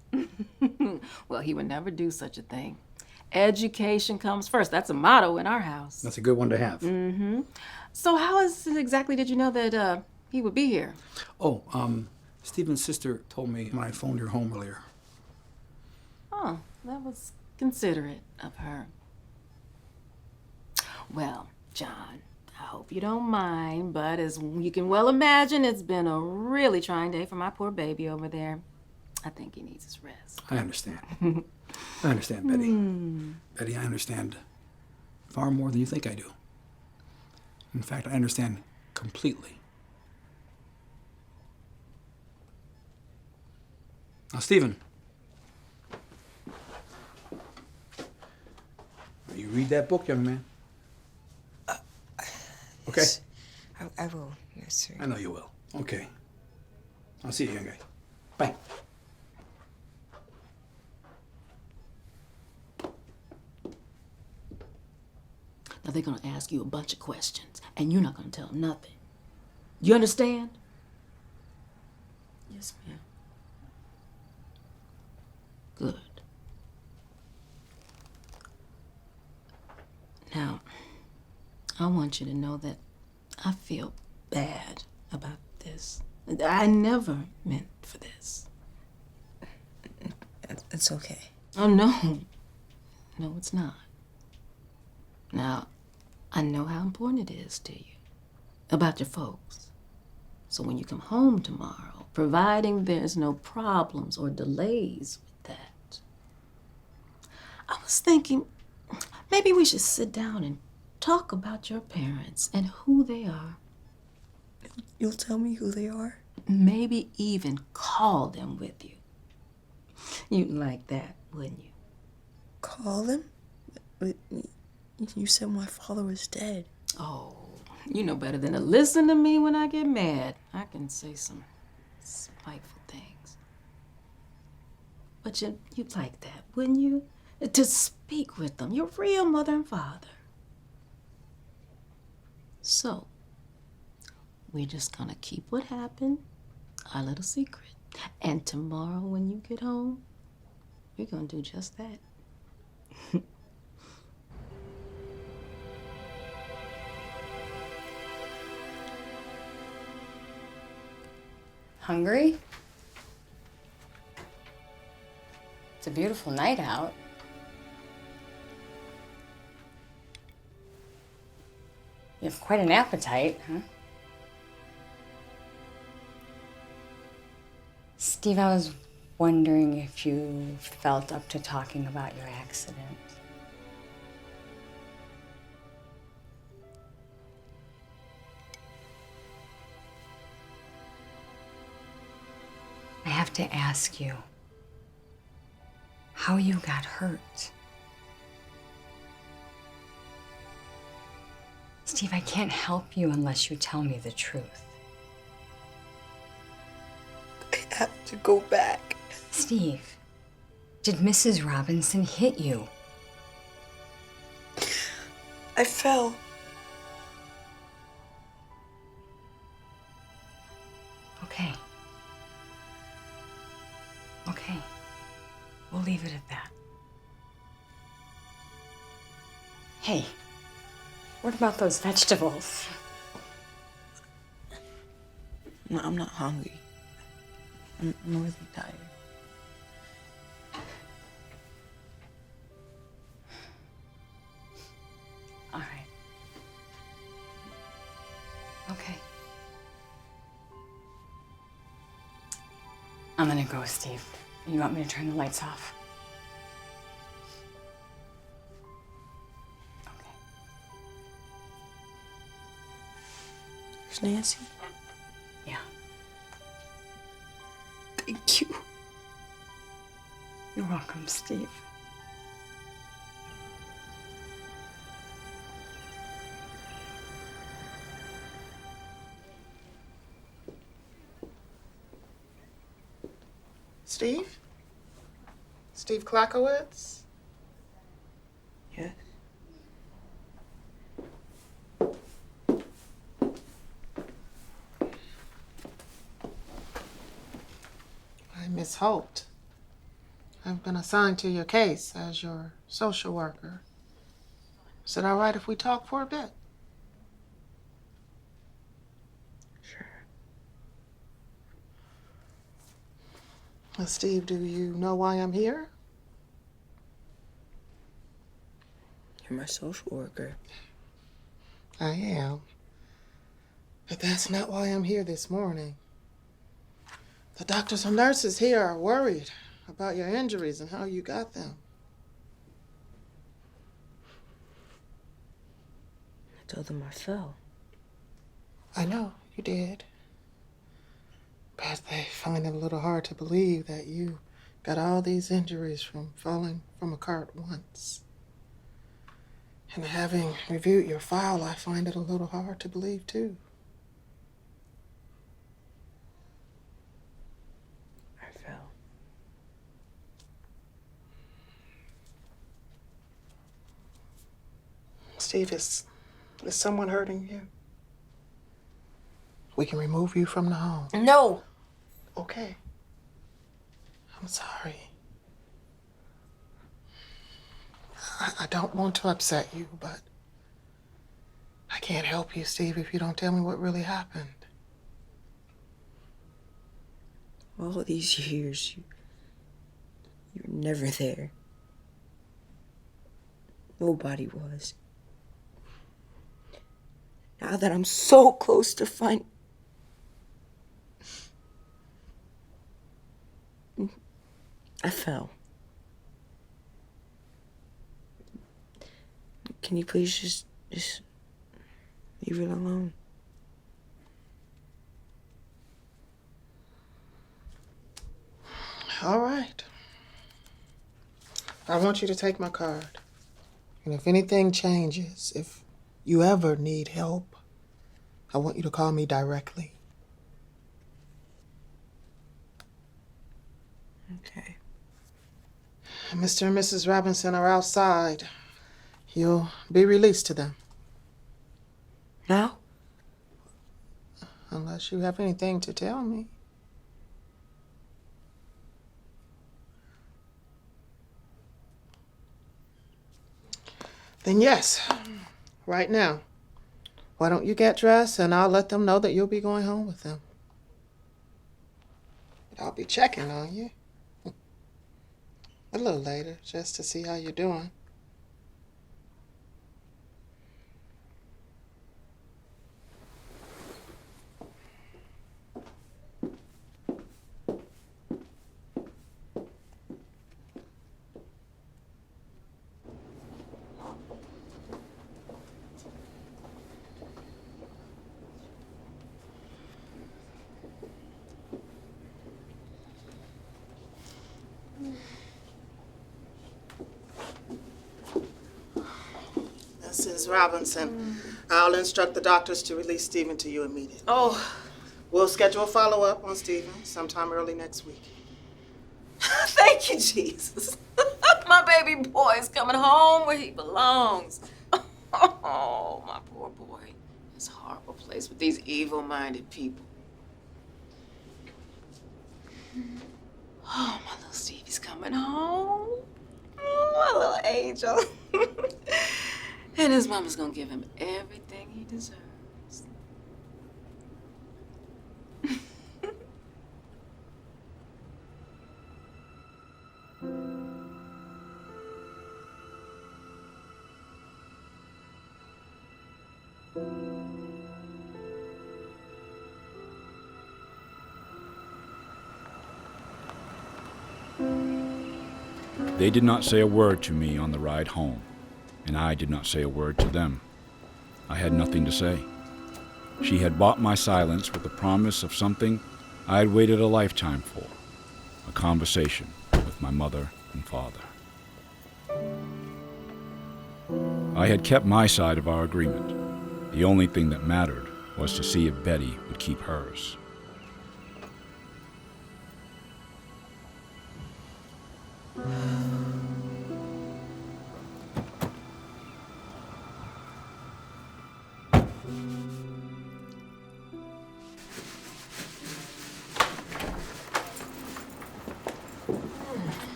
Well, he would never do such a thing. Education comes first. That's a motto in our house. That's a good one to have. Mm-hmm. So how exactly did you know that he would be here? Oh, Stephen's sister told me when I phoned your home earlier. Oh, that was considerate of her. Well, John, I hope you don't mind, but as you can well imagine, it's been a really trying day for my poor baby over there. I think he needs his rest. I understand. I understand, Betty. Betty, I understand far more than you think I do. In fact, I understand completely. Now, Stephen. You read that book, young man. Okay? I will, yes, sir. I know you will. Okay. I'll see you, young guy. Bye. Now they're gonna ask you a bunch of questions, and you're not gonna tell them nothing. You understand? Yes, ma'am. Good. Now, I want you to know that I feel bad about this. I never meant for this. It's okay. Oh, no. No, it's not. Now, I know how important it is to you, about your folks. So when you come home tomorrow, providing there's no problems or delays with that, I was thinking maybe we should sit down and talk about your parents and who they are. You'll tell me who they are? Maybe even call them with you. You'd like that, wouldn't you? Call them? You said my father was dead. Oh, you know better than to listen to me when I get mad. I can say some spiteful things. But you'd like that, wouldn't you? To speak with them, your real mother and father. So, we're just gonna keep what happened our little secret. And tomorrow when you get home, we're gonna do just that. Hungry? It's a beautiful night out. You have quite an appetite, huh? Steve, I was wondering if you felt up to talking about your accident. I have to ask you how you got hurt. Steve, I can't help you unless you tell me the truth. I have to go back. Steve, did Mrs. Robinson hit you? I fell. Okay. Okay. We'll leave it at that. Hey, what about those vegetables? No, I'm not hungry. I'm really tired. I'm gonna go, Steve. You want me to turn the lights off? There's Nancy. Yeah. Thank you. You're welcome, Steve. Steve? Steve Klakovitz? Yes. I'm Miss Holt. I've been assigned to your case as your social worker. Is it all right if we talk for a bit? Sure. Well, Steve, do you know why I'm here? You're my social worker. I am. But that's not why I'm here this morning. The doctors and nurses here are worried about your injuries and how you got them. I told them I fell. I know, you did. But they find it a little hard to believe that you got all these injuries from falling from a cart once. And having reviewed your file, I find it a little hard to believe, too. I fell. Steve, is someone hurting you? We can remove you from the home. No! Okay. I'm sorry. I don't want to upset you, but I can't help you, Steve, if you don't tell me what really happened. All these years, you were never there. Nobody was. Now that I'm so close to I fell. Can you please just leave it alone? All right. I want you to take my card. And if anything changes, if you ever need help, I want you to call me directly. Okay. Mr. and Mrs. Robinson are outside. You'll be released to them. Now? Unless you have anything to tell me. Then yes, right now. Why don't you get dressed and I'll let them know that you'll be going home with them. But I'll be checking on you. A little later, just to see how you're doing. Mrs. Robinson, I'll instruct the doctors to release Stephen to you immediately. Oh. We'll schedule a follow-up on Stephen sometime early next week. Thank you, Jesus. My baby boy is coming home where he belongs. Oh, my poor boy. It's a horrible place with these evil-minded people. Oh, my little Stevie's coming home. Oh, my little angel. And his mama's gonna give him everything he deserves. They did not say a word to me on the ride home, and I did not say a word to them. I had nothing to say. She had bought my silence with the promise of something I had waited a lifetime for, a conversation with my mother and father. I had kept my side of our agreement. The only thing that mattered was to see if Betty would keep hers.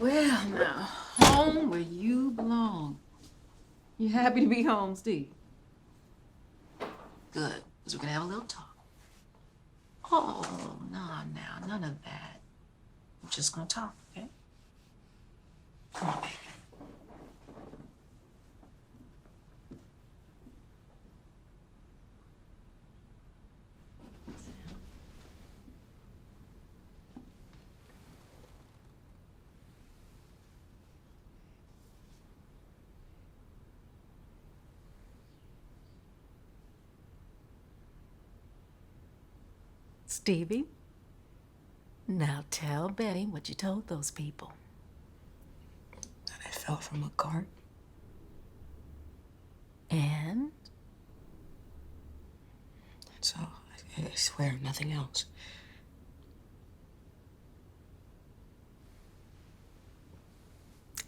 Well, now, home where you belong. You happy to be home, Steve? Good, because we're going to have a little talk. Oh, no, now, none of that. We're just going to talk, okay? Come on, baby. Stevie, now tell Betty what you told those people. That I fell from a cart. And? That's all. I swear, nothing else.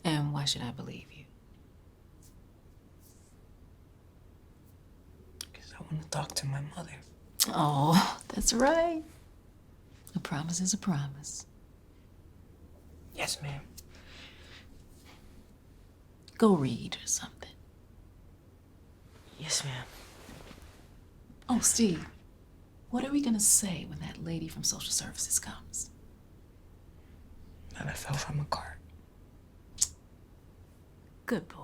And why should I believe you? Because I want to talk to my mother. Oh, that's right. A promise is a promise. Yes, ma'am. Go read or something. Yes, ma'am. Oh, Steve, what are we gonna say when that lady from social services comes? That I fell from a cart. Good boy.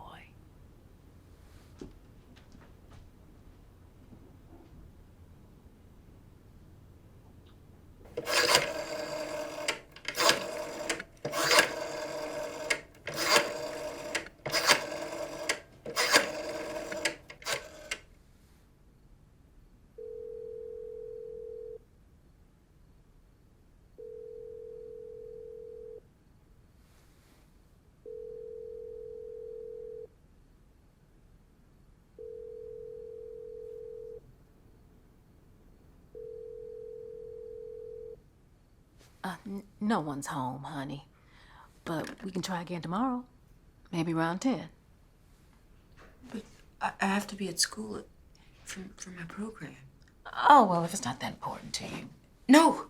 No one's home, honey. But we can try again tomorrow. Maybe around 10. But I have to be at school for my program. Oh, well, if it's not that important to you. No!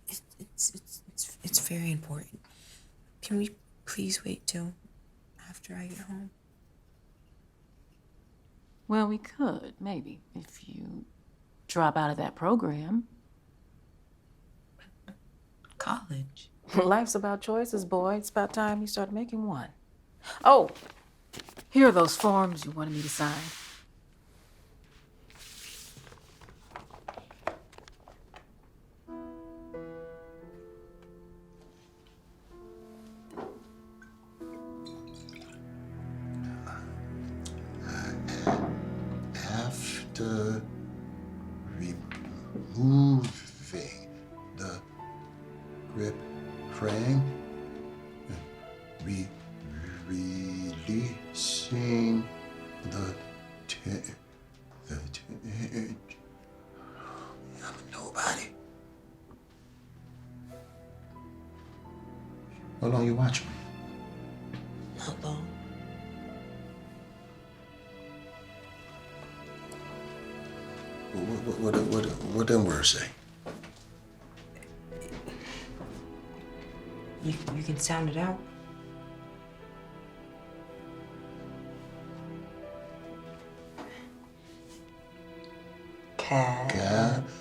It's very important. Can we please wait till after I get home? Well, we could, maybe, if you drop out of that program. College. Life's about choices, boy. It's about time you start making one. Oh, here are those forms you wanted me to sign. After removing the grip frame, releasing the I'm nobody. How long you watching me? Not long. What them words say? You can sound it out. Calibration.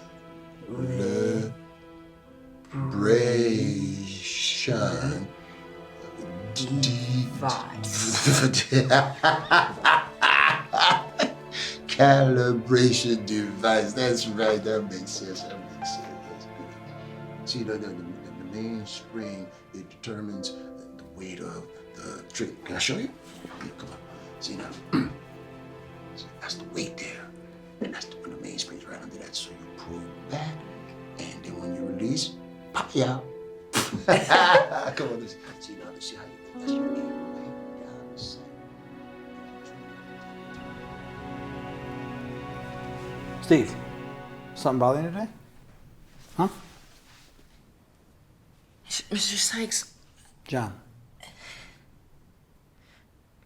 Calibration device. That's right. That makes sense. That makes sense. That's good. See, the mainspring, it determines the weight of the trigger. Can I show you? Here, come on. See now, see, that's the weight there. And that's when the mainspring's right under that. So you pull back, and then when you release, pop you out. Come on, listen. See now, see how you, that's your weight, right? Down the center. Steve, something bothering you today? Huh? Mr. Sykes. John.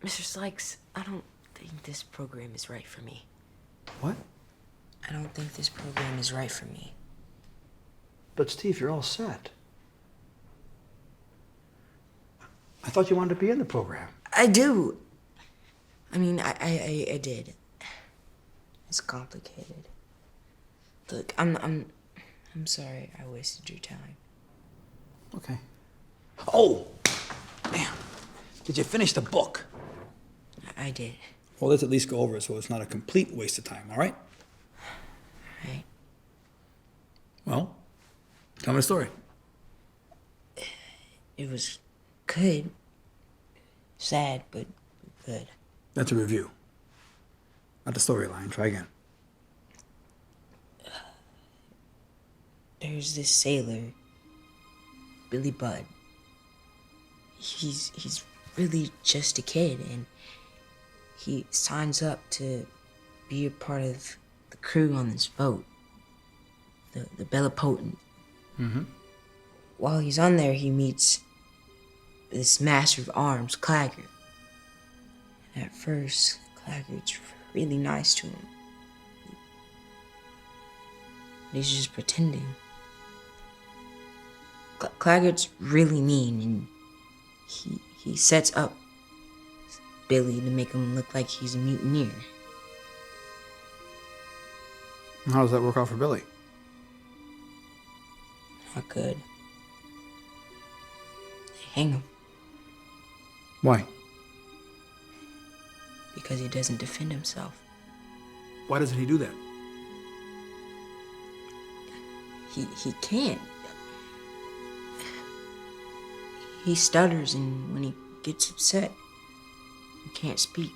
Mr. Sykes, I don't think this program is right for me. What? I don't think this program is right for me. But Steve, you're all set. I thought you wanted to be in the program. I do. I mean, I did. It's complicated. Look, I'm sorry I wasted your time. Okay. Oh! Damn. Did you finish the book? I did. Well, let's at least go over it so it's not a complete waste of time, all right? Right. Well, tell me the story. It was good. Sad, but good. That's a review. Not the storyline. Try again. There's this sailor, Billy Budd. He's really just a kid, and he signs up to be a part of the crew on this boat, the Bella Potent. Mm-hmm. While he's on there, he meets this master of arms, Claggart. And at first, Claggart's really nice to him. But he's just pretending. Claggart's really mean, and he sets up Billy to make him look like he's a mutineer. And how does that work out for Billy? Not good. They hang him Why? because he doesn't defend himself. Why doesn't he do that? He can't. He stutters, and when he gets upset, he can't speak.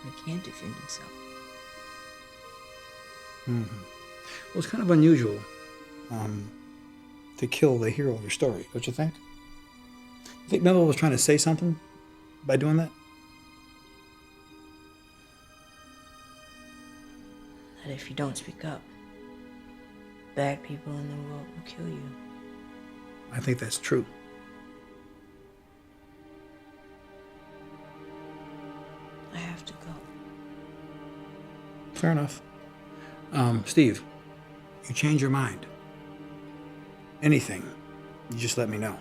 He can't defend himself. Mm-hmm. Well, it's kind of unusual to kill the hero of your story, don't you think? You think Melville was trying to say something by doing that? That if you don't speak up, bad people in the world will kill you. I think that's true. I have to go. Fair enough. Steve, you change your mind. Anything, you just let me know.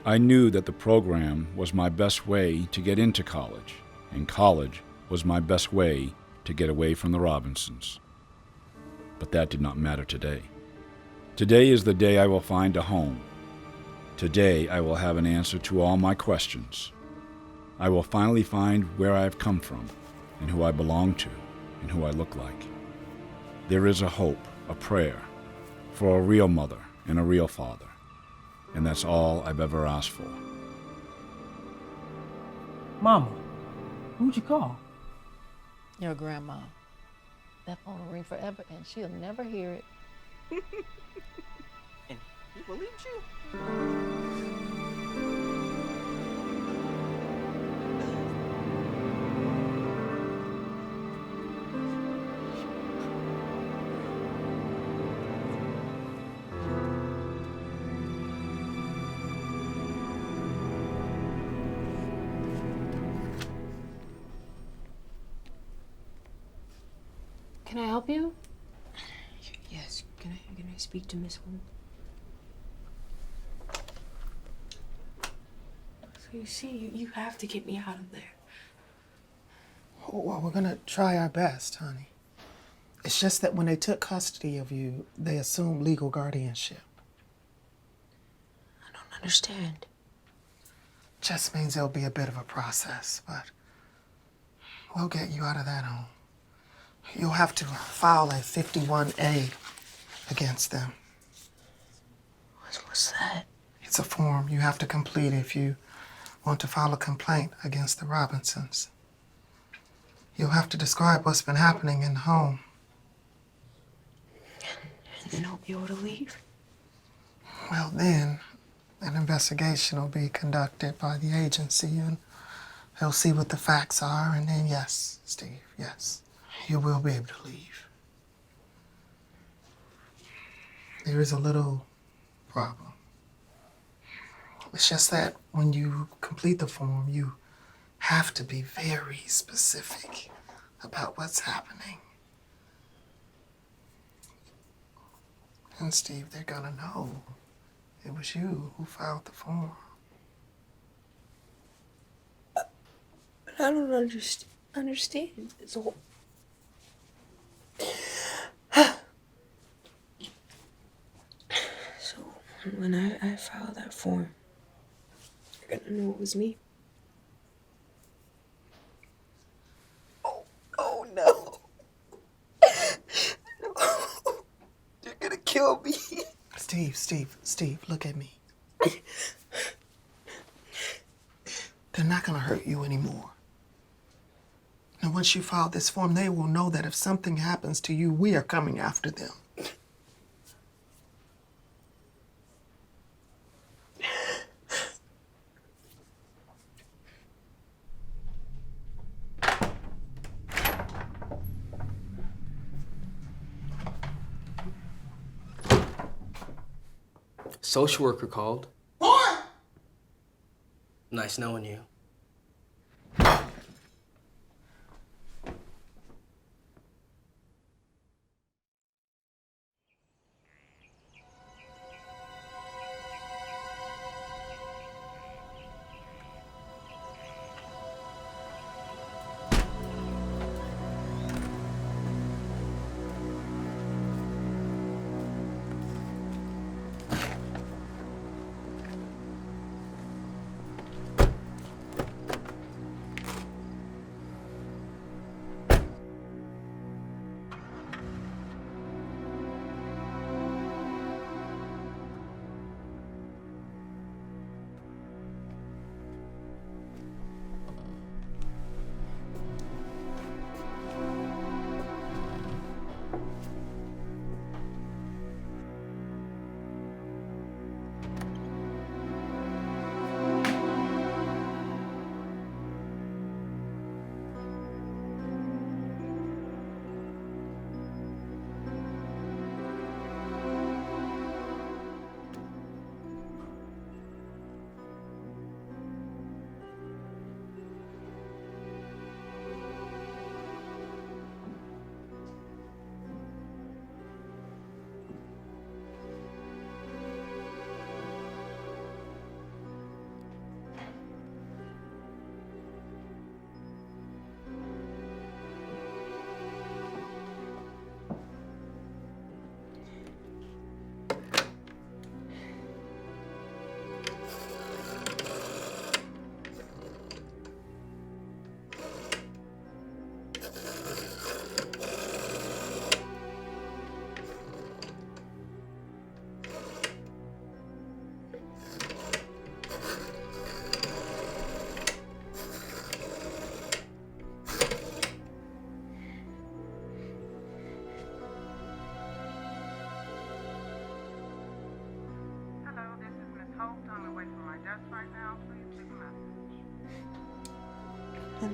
I knew that the program was my best way to get into college, and college was my best way to get away from the Robinsons. But that did not matter today. Today is the day I will find a home. Today I will have an answer to all my questions. I will finally find where I have come from, and who I belong to, and who I look like. There is a hope, a prayer, for a real mother and a real father, and that's all I've ever asked for. Mama, who'd you call? Your grandma. That phone will ring forever, and she'll never hear it. And he believed you? Can I help you? Yes, can I speak to Miss Holmes? So you see, you have to get me out of there. Oh, well, we're gonna try our best, honey. It's just that when they took custody of you, they assumed legal guardianship. I don't understand. Just means there'll be a bit of a process, but we'll get you out of that home. You'll have to file a 51A against them. What's that? It's a form you have to complete if you want to file a complaint against the Robinsons. You'll have to describe what's been happening in the home. And then I'll be able to leave? Well, then, an investigation will be conducted by the agency, and they'll see what the facts are, and then, yes, Steve, yes, you will be able to leave. There is a little problem. It's just that when you complete the form, you have to be very specific about what's happening. And Steve, they're gonna know it was you who filed the form. But I don't understand. So when I filed that form, you're gonna know it was me. Oh no. No. They're gonna kill me. Steve, look at me. They're not gonna hurt you anymore. And once you file this form, they will know that if something happens to you, we are coming after them. Social worker called. What? Nice knowing you.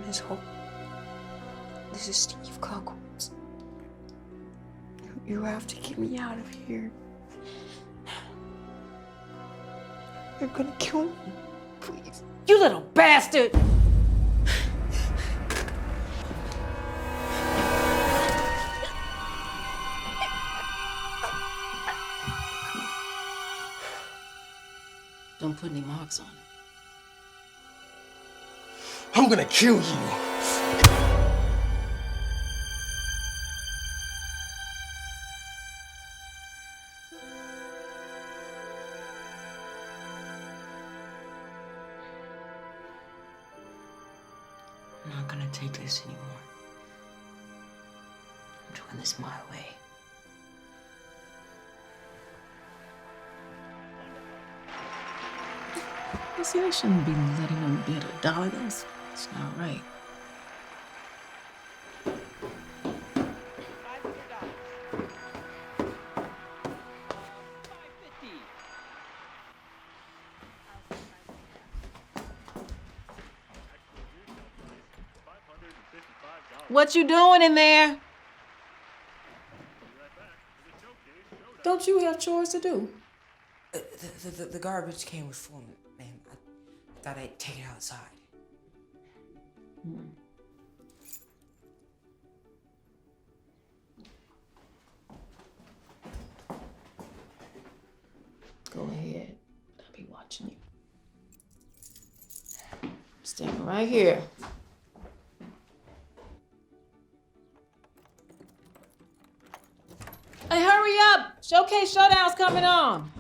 Ms. Hope, this is Steve Klakovitz. You have to get me out of here. They're gonna kill me, please. You little bastard! Don't put any marks on it. I'm gonna kill you. I'm not gonna take this anymore. I'm doing this my way. You see, I shouldn't be letting him be a dollar. That's not right. What you doing in there? Don't you have chores to do? The garbage can was full, ma'am. I thought I'd take it outside. Go ahead. I'll be watching you. Staying right here. Hey, hurry up! Showcase Showdown's coming on.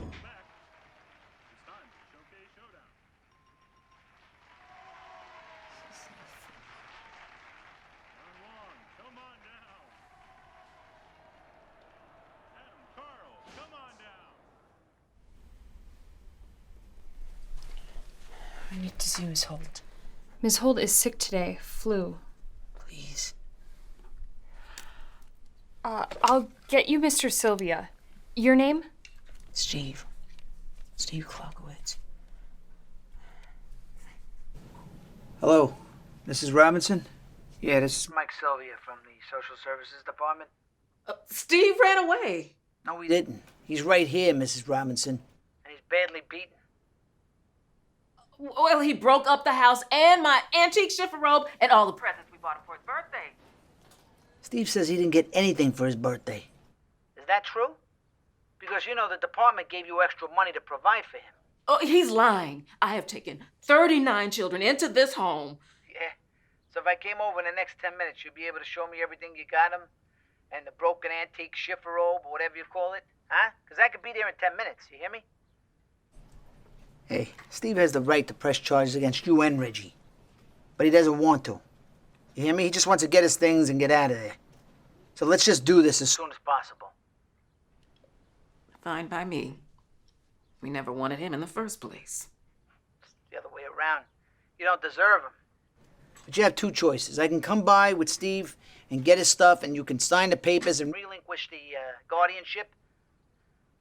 I need to see Miss Holt. Miss Holt is sick today. Flu. Please. I'll get you Mr. Sylvia. Your name? Steve. Steve Klakovitz. Hello, Mrs. Robinson? Yeah, this is Mike Sylvia from the Social Services Department. Steve ran away. No, he didn't. He's right here, Mrs. Robinson. And he's badly beaten. Well, he broke up the house and my antique shiffer robe and all the presents we bought him for his birthday. Steve says he didn't get anything for his birthday. Is that true? Because, you know, the department gave you extra money to provide for him. Oh, he's lying. I have taken 39 children into this home. Yeah. So if I came over in the next 10 minutes, you'll be able to show me everything you got him? And the broken antique shiffer robe, or whatever you call it? Huh? Because I could be there in 10 minutes. You hear me? Hey, Steve has the right to press charges against you and Reggie. But he doesn't want to. You hear me? He just wants to get his things and get out of there. So let's just do this as soon as possible. Fine by me. We never wanted him in the first place. It's the other way around. You don't deserve him. But you have two choices. I can come by with Steve and get his stuff, and you can sign the papers and relinquish the guardianship.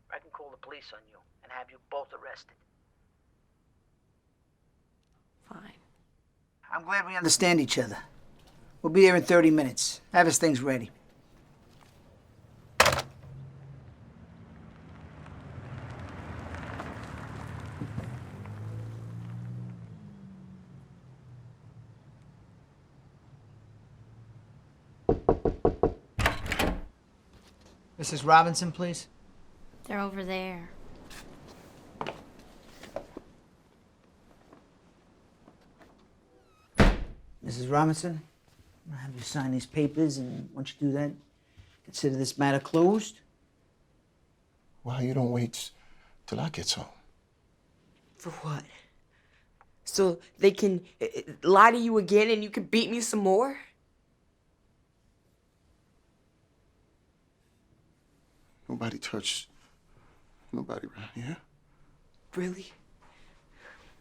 Or I can call the police on you and have you both arrested. Fine. I'm glad we understand each other. We'll be there in 30 minutes. Have his things ready. Mrs. Robinson, please. They're over there. Mrs. Robinson, I'll have you sign these papers, and once you do that, consider this matter closed. Why you don't wait till I get home? For what? So they can lie to you again and you can beat me some more? Nobody touched nobody around here. Really?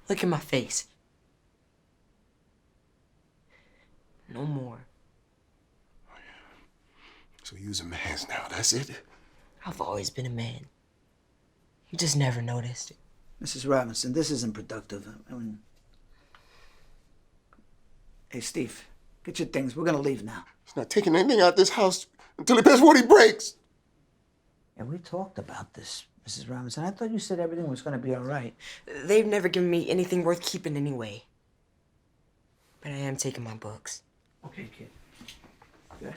Look at my face. No more. So you's a man now, that's it? I've always been a man. You just never noticed it. Mrs. Robinson, this isn't productive. I mean... Hey, Steve, get your things. We're gonna leave now. He's not taking anything out of this house until he pays what he breaks. Yeah, we talked about this, Mrs. Robinson. I thought you said everything was gonna be all right. They've never given me anything worth keeping anyway. But I am taking my books. Okay, kid. Good.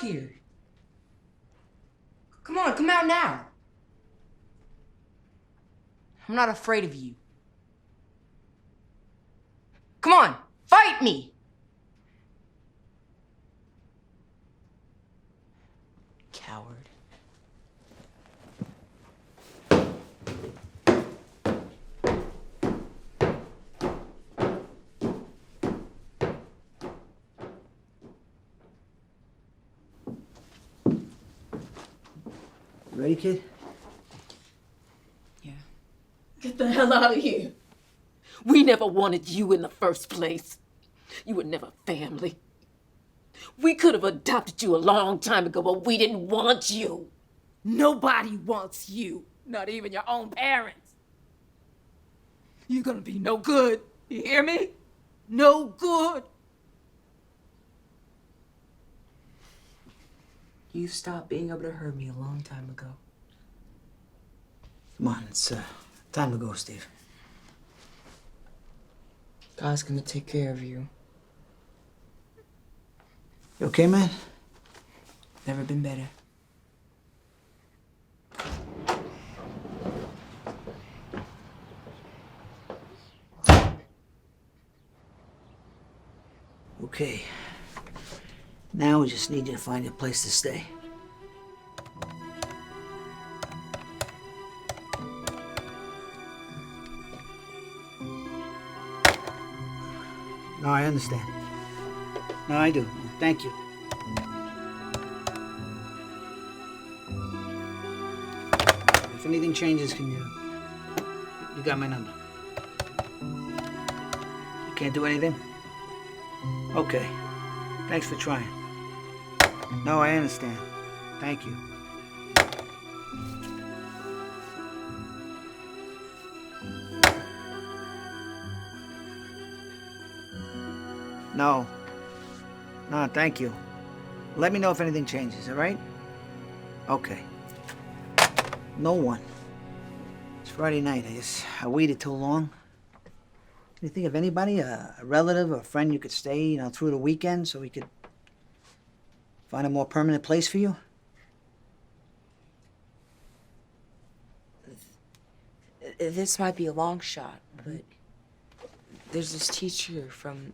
here. Come on, come out now. I'm not afraid of you. Come on, fight me. Coward. Ready, kid? Get the hell out of here. We never wanted you in the first place. You were never family. We could have adopted you a long time ago, but we didn't want you. Nobody wants you, not even your own parents. You're gonna be no good. You hear me? No good. You stopped being able to hurt me a long time ago. Come on, it's time to go, Steve. God's gonna take care of you. You okay, man? Never been better. Okay. Now we just need you to find a place to stay. No, I understand. No, I do. Thank you. If anything changes, can you got my number. You can't do anything? Okay. Thanks for trying. No, I understand. Thank you. No. No, thank you. Let me know if anything changes, all right? Okay. No one. It's Friday night. I waited too long. Can you think of anybody, a relative or a friend you could stay, through the weekend so we could find a more permanent place for you? This might be a long shot, but there's this teacher from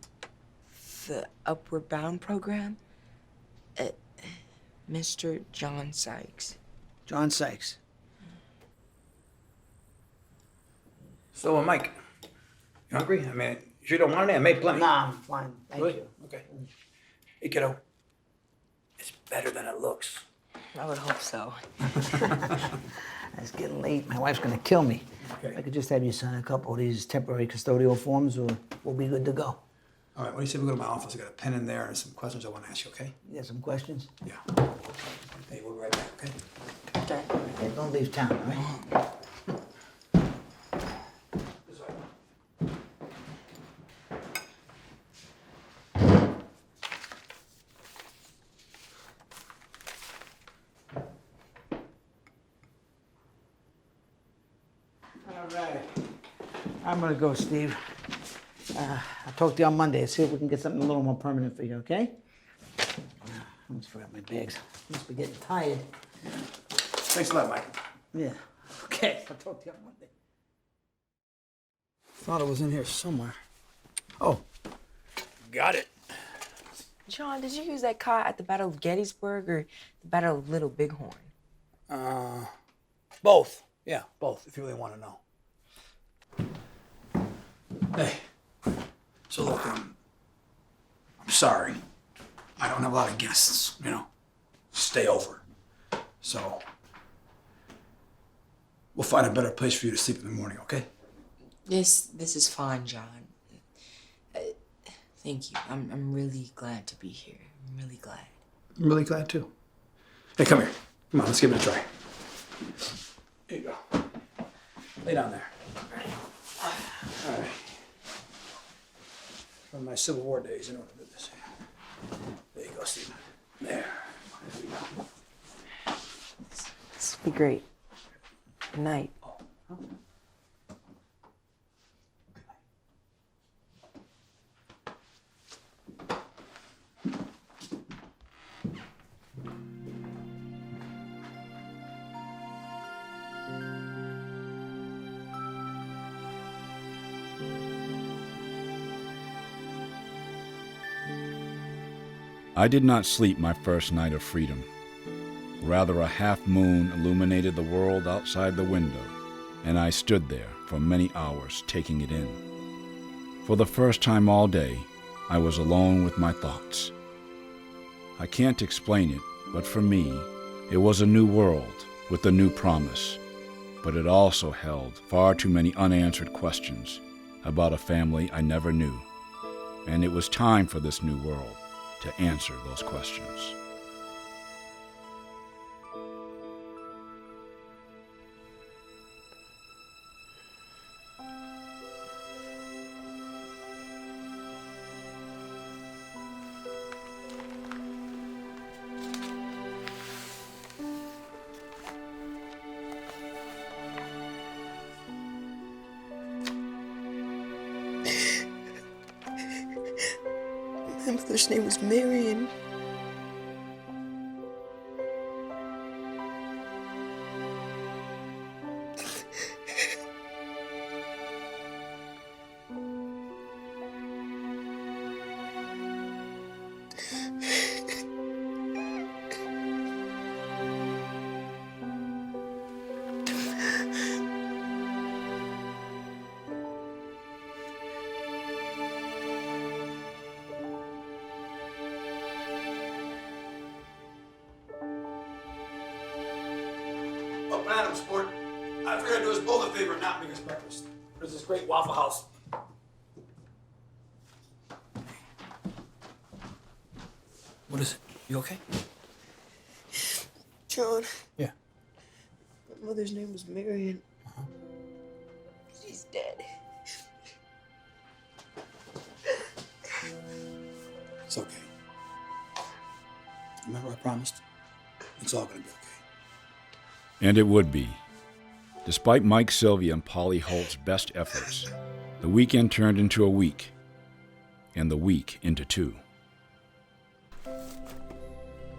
the Upward Bound program, Mr. John Sykes. John Sykes. So, Mike, you hungry? I mean, you don't want any? I made plenty. Nah, I'm fine. Thank you. Okay. Hey, kiddo. It's better than it looks. I would hope so. It's getting late. My wife's gonna kill me. Okay. I could just have you sign a couple of these temporary custodial forms, or we'll be good to go. All right, what do you say we go to my office? I got a pen in there and some questions I want to ask you, okay? You got some questions? Yeah. Hey, we'll be right back, okay? Okay. Hey, don't leave town, all right? All right. I'm gonna go, Steve. I'll talk to you on Monday. See if we can get something a little more permanent for you, okay? I almost forgot my bags. Must be getting tired. Thanks a lot, Mike. Yeah. Okay. I'll talk to you on Monday. Thought it was in here somewhere. Oh. Got it. John, did you use that car at the Battle of Gettysburg or the Battle of Little Bighorn? Both. Yeah, both, if you really want to know. Hey. So look, I'm sorry. I don't have a lot of guests, stay over. So we'll find a better place for you to sleep in the morning, okay? This is fine, John. Thank you. I'm really glad to be here. I'm really glad. I'm really glad too. Hey, come here. Come on, let's give it a try. There you go. Lay down there. All right. From my Civil War days, I know how to do this. There you go, Stephen. There. There we go. This will be great. Good night. I did not sleep my first night of freedom. Rather, a half moon illuminated the world outside the window, and I stood there for many hours taking it in. For the first time all day, I was alone with my thoughts. I can't explain it, but for me, it was a new world with a new promise, but it also held far too many unanswered questions about a family I never knew, and it was time for this new world to answer those questions. My mother's name was Marion. Up and at 'em, sport. I figured I'd do us both a favor and not make us breakfast. There's this great Waffle House. What is it? You okay? John. Yeah. My mother's name was Marion. She's dead. It's okay. Remember I promised? It's all gonna be okay. And it would be. Despite Mike Sylvia and Polly Holt's best efforts, the weekend turned into a week, and the week into two.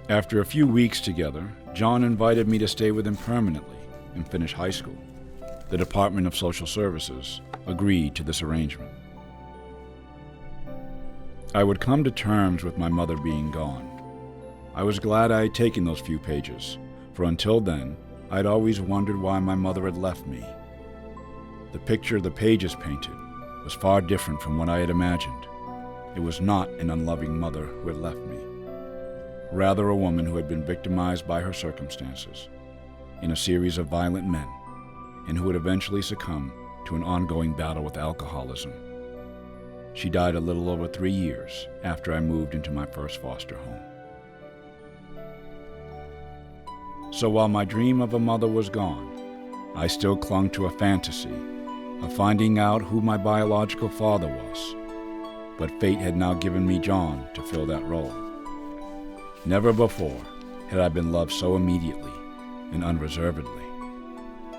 After a few weeks together, John invited me to stay with him permanently and finish high school. The Department of Social Services agreed to this arrangement. I would come to terms with my mother being gone. I was glad I had taken those few pages, for until then, I'd always wondered why my mother had left me. The picture the pages painted was far different from what I had imagined. It was not an unloving mother who had left me, rather a woman who had been victimized by her circumstances in a series of violent men, and who would eventually succumb to an ongoing battle with alcoholism. She died a little over 3 years after I moved into my first foster home. So while my dream of a mother was gone, I still clung to a fantasy of finding out who my biological father was. But fate had now given me John to fill that role. Never before had I been loved so immediately and unreservedly.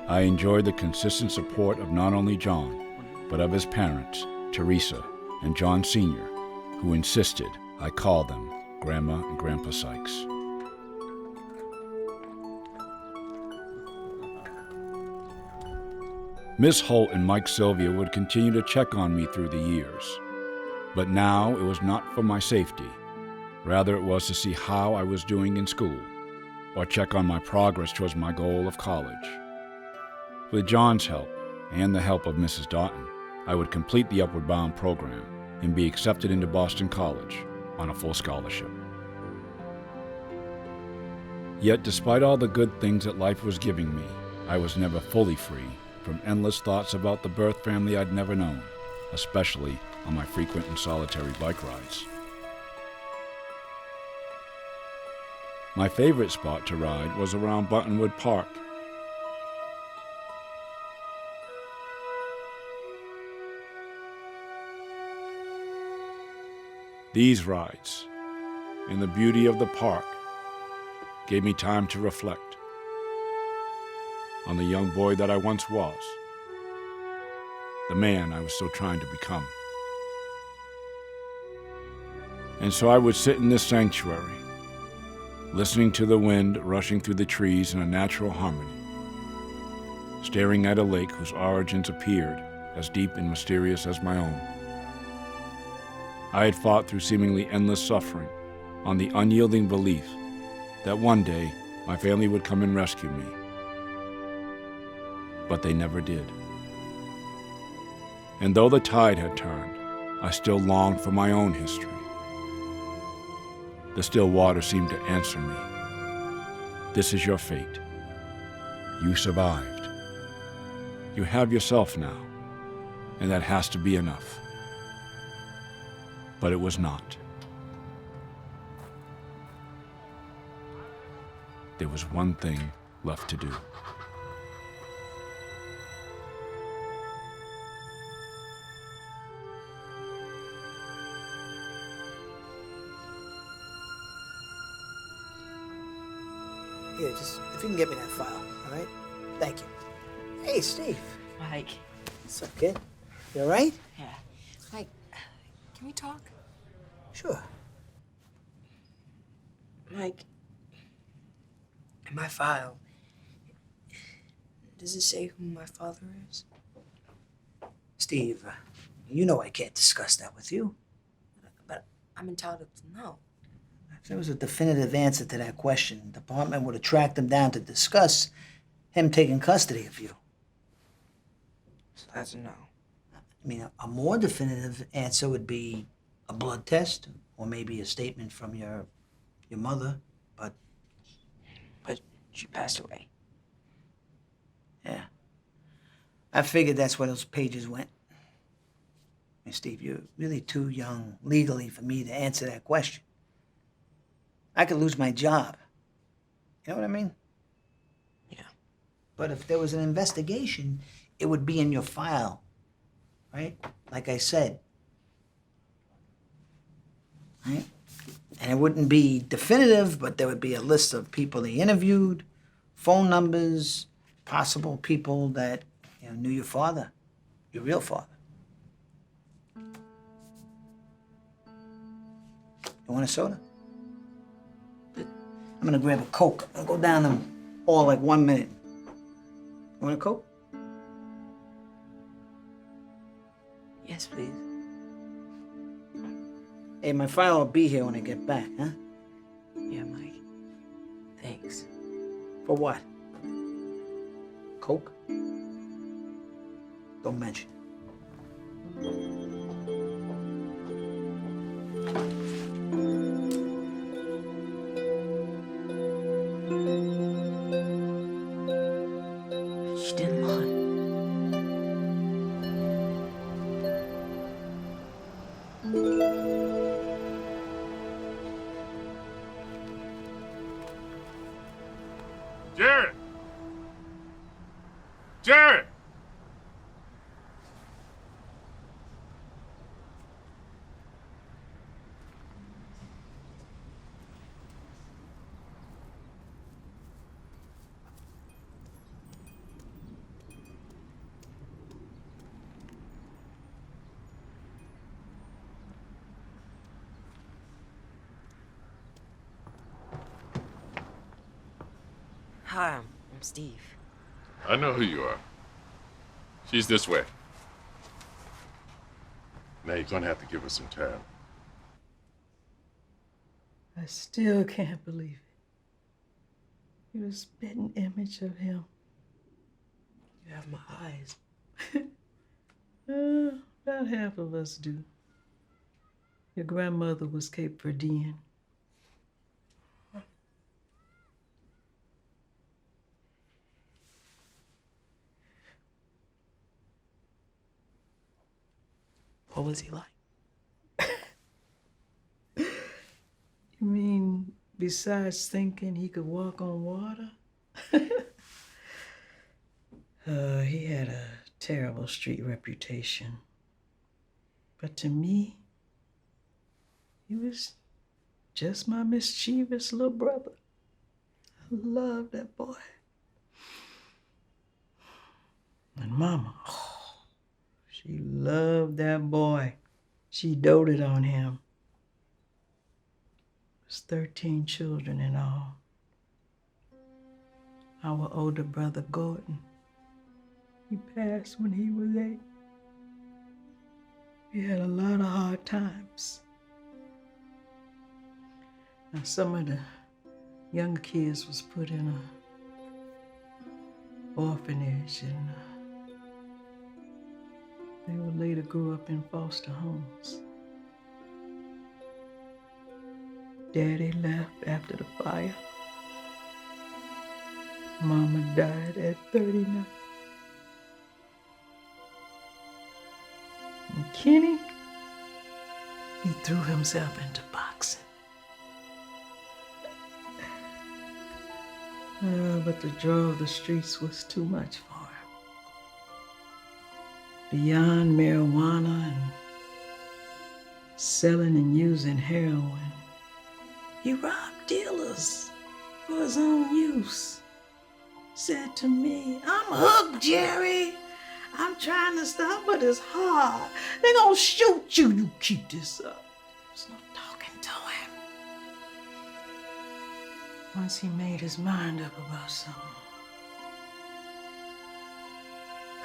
I enjoyed the consistent support of not only John, but of his parents, Teresa and John Sr., who insisted I call them Grandma and Grandpa Sykes. Miss Holt and Mike Sylvia would continue to check on me through the years. But now it was not for my safety. Rather, it was to see how I was doing in school, or check on my progress towards my goal of college. With John's help, and the help of Mrs. Doughton, I would complete the Upward Bound program and be accepted into Boston College on a full scholarship. Yet, despite all the good things that life was giving me, I was never fully free from endless thoughts about the birth family I'd never known, especially on my frequent and solitary bike rides. My favorite spot to ride was around Buttonwood Park. These rides, and the beauty of the park, gave me time to reflect on the young boy that I once was, the man I was still trying to become. And so I would sit in this sanctuary, listening to the wind rushing through the trees in a natural harmony, staring at a lake whose origins appeared as deep and mysterious as my own. I had fought through seemingly endless suffering on the unyielding belief that one day my family would come and rescue me. But they never did. And though the tide had turned, I still longed for my own history. The still water seemed to answer me. This is your fate. You survived. You have yourself now, and that has to be enough. But it was not. There was one thing left to do. Here, just if you can get me that file, all right? Thank you. Hey, Steve. Mike. What's up, kid? You all right? Yeah. Mike, can we talk? Sure. Mike, in my file, does it say who my father is? Steve, you know I can't discuss that with you. But I'm entitled to know. If there was a definitive answer to that question, the department would have tracked him down to discuss him taking custody of you. So that's a no. I mean, a more definitive answer would be a blood test, or maybe a statement from your mother, but... But she passed away. Yeah. I figured that's where those pages went. And Steve, you're really too young legally for me to answer that question. I could lose my job. You know what I mean? Yeah. But if there was an investigation, it would be in your file, right? Like I said. Right? And it wouldn't be definitive, but there would be a list of people they interviewed, phone numbers, possible people that knew your father, your real father. You want a soda? I'm gonna grab a Coke. I'll go down the hall like 1 minute. You want a Coke? Yes, please. Hey, my file will be here when I get back, huh? Yeah, Mike. Thanks. For what? Coke? Don't mention it. She didn't lie. Jared! Jared! Hi, I'm Steve. I know who you are. She's this way. Now you're gonna have to give us some time. I still can't believe it. You're a spitting image of him. You have my eyes. About half of us do. Your grandmother was Cape Verdean. What was he like? You mean besides thinking he could walk on water? He had a terrible street reputation. But to me, he was just my mischievous little brother. I loved that boy. And Mama, she loved that boy. She doted on him. It was 13 children in all. Our older brother, Gordon, he passed when he was 8. We had a lot of hard times. Now, some of the younger kids was put in a orphanage, and they would later grow up in foster homes. Daddy left after the fire. Mama died at 39. And Kenny, he threw himself into boxing. But the draw of the streets was too much for him. Beyond marijuana and selling and using heroin, he robbed dealers for his own use. Said to me, "I'm hooked, Jerry. I'm trying to stop, but it's hard. They're gonna shoot you. You keep this up." There's no talking to him. Once he made his mind up about something,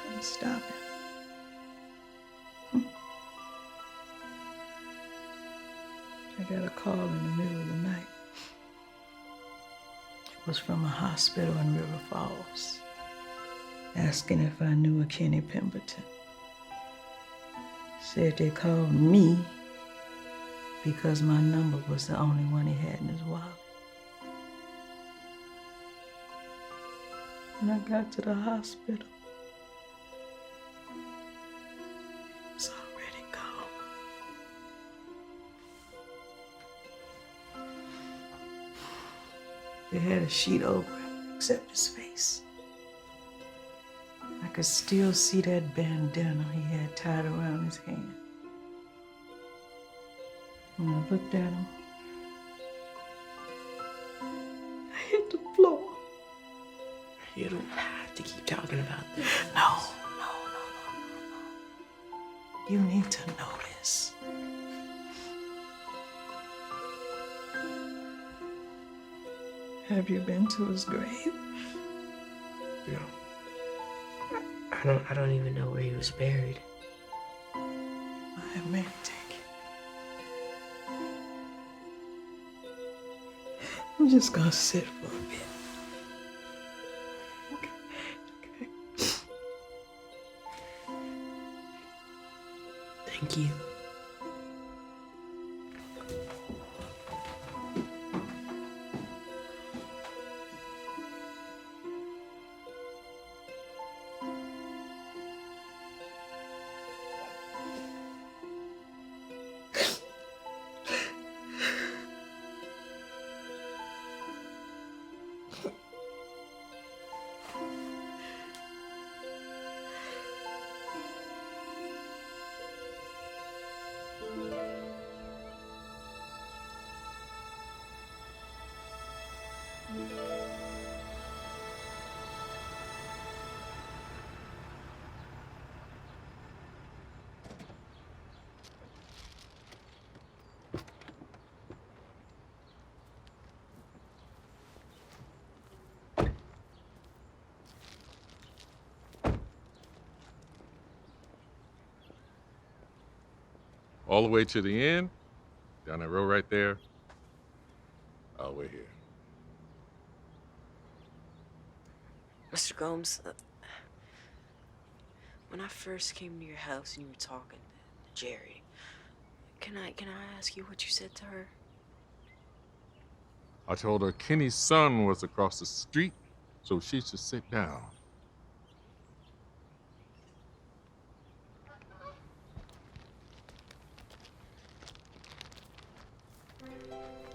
couldn't stop him. I got a call in the middle of the night. It was from a hospital in River Falls, asking if I knew a Kenny Pemberton. Said they called me because my number was the only one he had in his wallet. When I got to the hospital, he was already gone. They had a sheet over him, except his face. I could still see that bandana he had tied around his hand. When I looked at him, I hit the floor. You don't have to keep talking about this. No. You need to know this. Have you been to his grave? No. I don't even know where he was buried. I may take it. I'm just gonna sit for a bit. Thank you. All the way to the end, down that road right there. Oh, we're here. Mr. Gomes, when I first came to your house and you were talking to Jerry, can I ask you what you said to her? I told her Kenny's son was across the street, so she should sit down.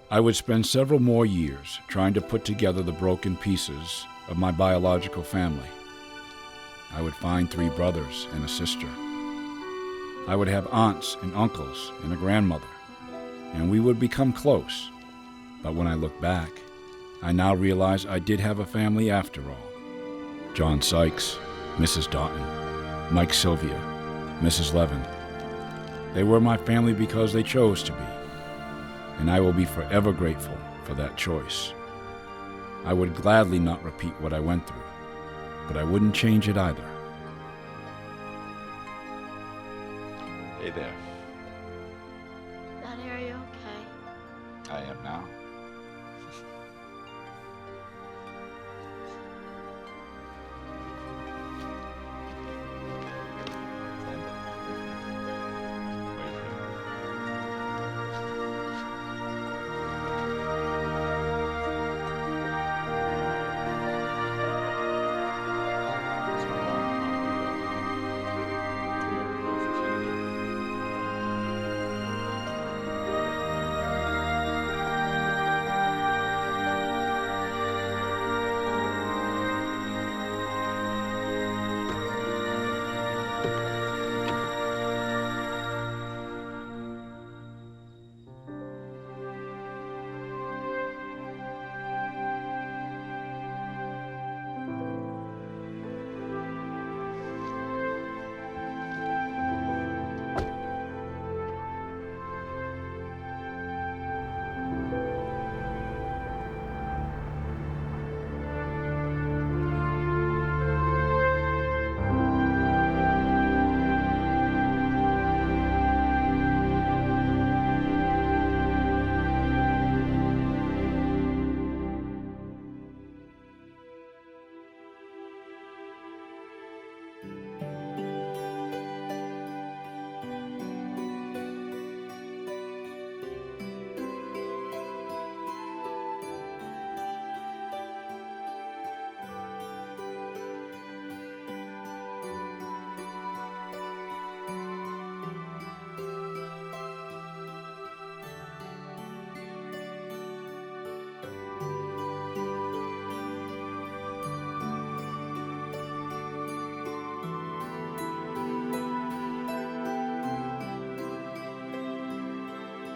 I would spend several more years trying to put together the broken pieces of my biological family. I would find 3 brothers and a sister. I would have aunts and uncles and a grandmother, and we would become close. But when I look back, I now realize I did have a family after all. John Sykes, Mrs. Doughton, Mike Sylvia, Mrs. Levin. They were my family because they chose to be, and I will be forever grateful for that choice. I would gladly not repeat what I went through, but I wouldn't change it either. Hey there. Daddy, are you okay? I am now.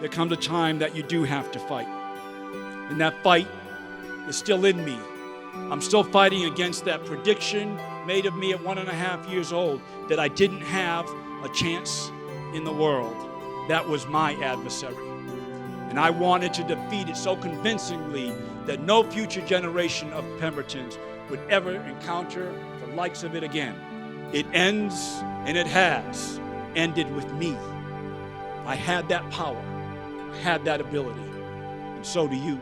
there comes a time that you do have to fight. And that fight is still in me. I'm still fighting against that prediction made of me at 1.5 years old that I didn't have a chance in the world. That was my adversary. And I wanted to defeat it so convincingly that no future generation of Pembertons would ever encounter the likes of it again. It ends, and it has ended with me. I had that power. I had that ability. And so do you.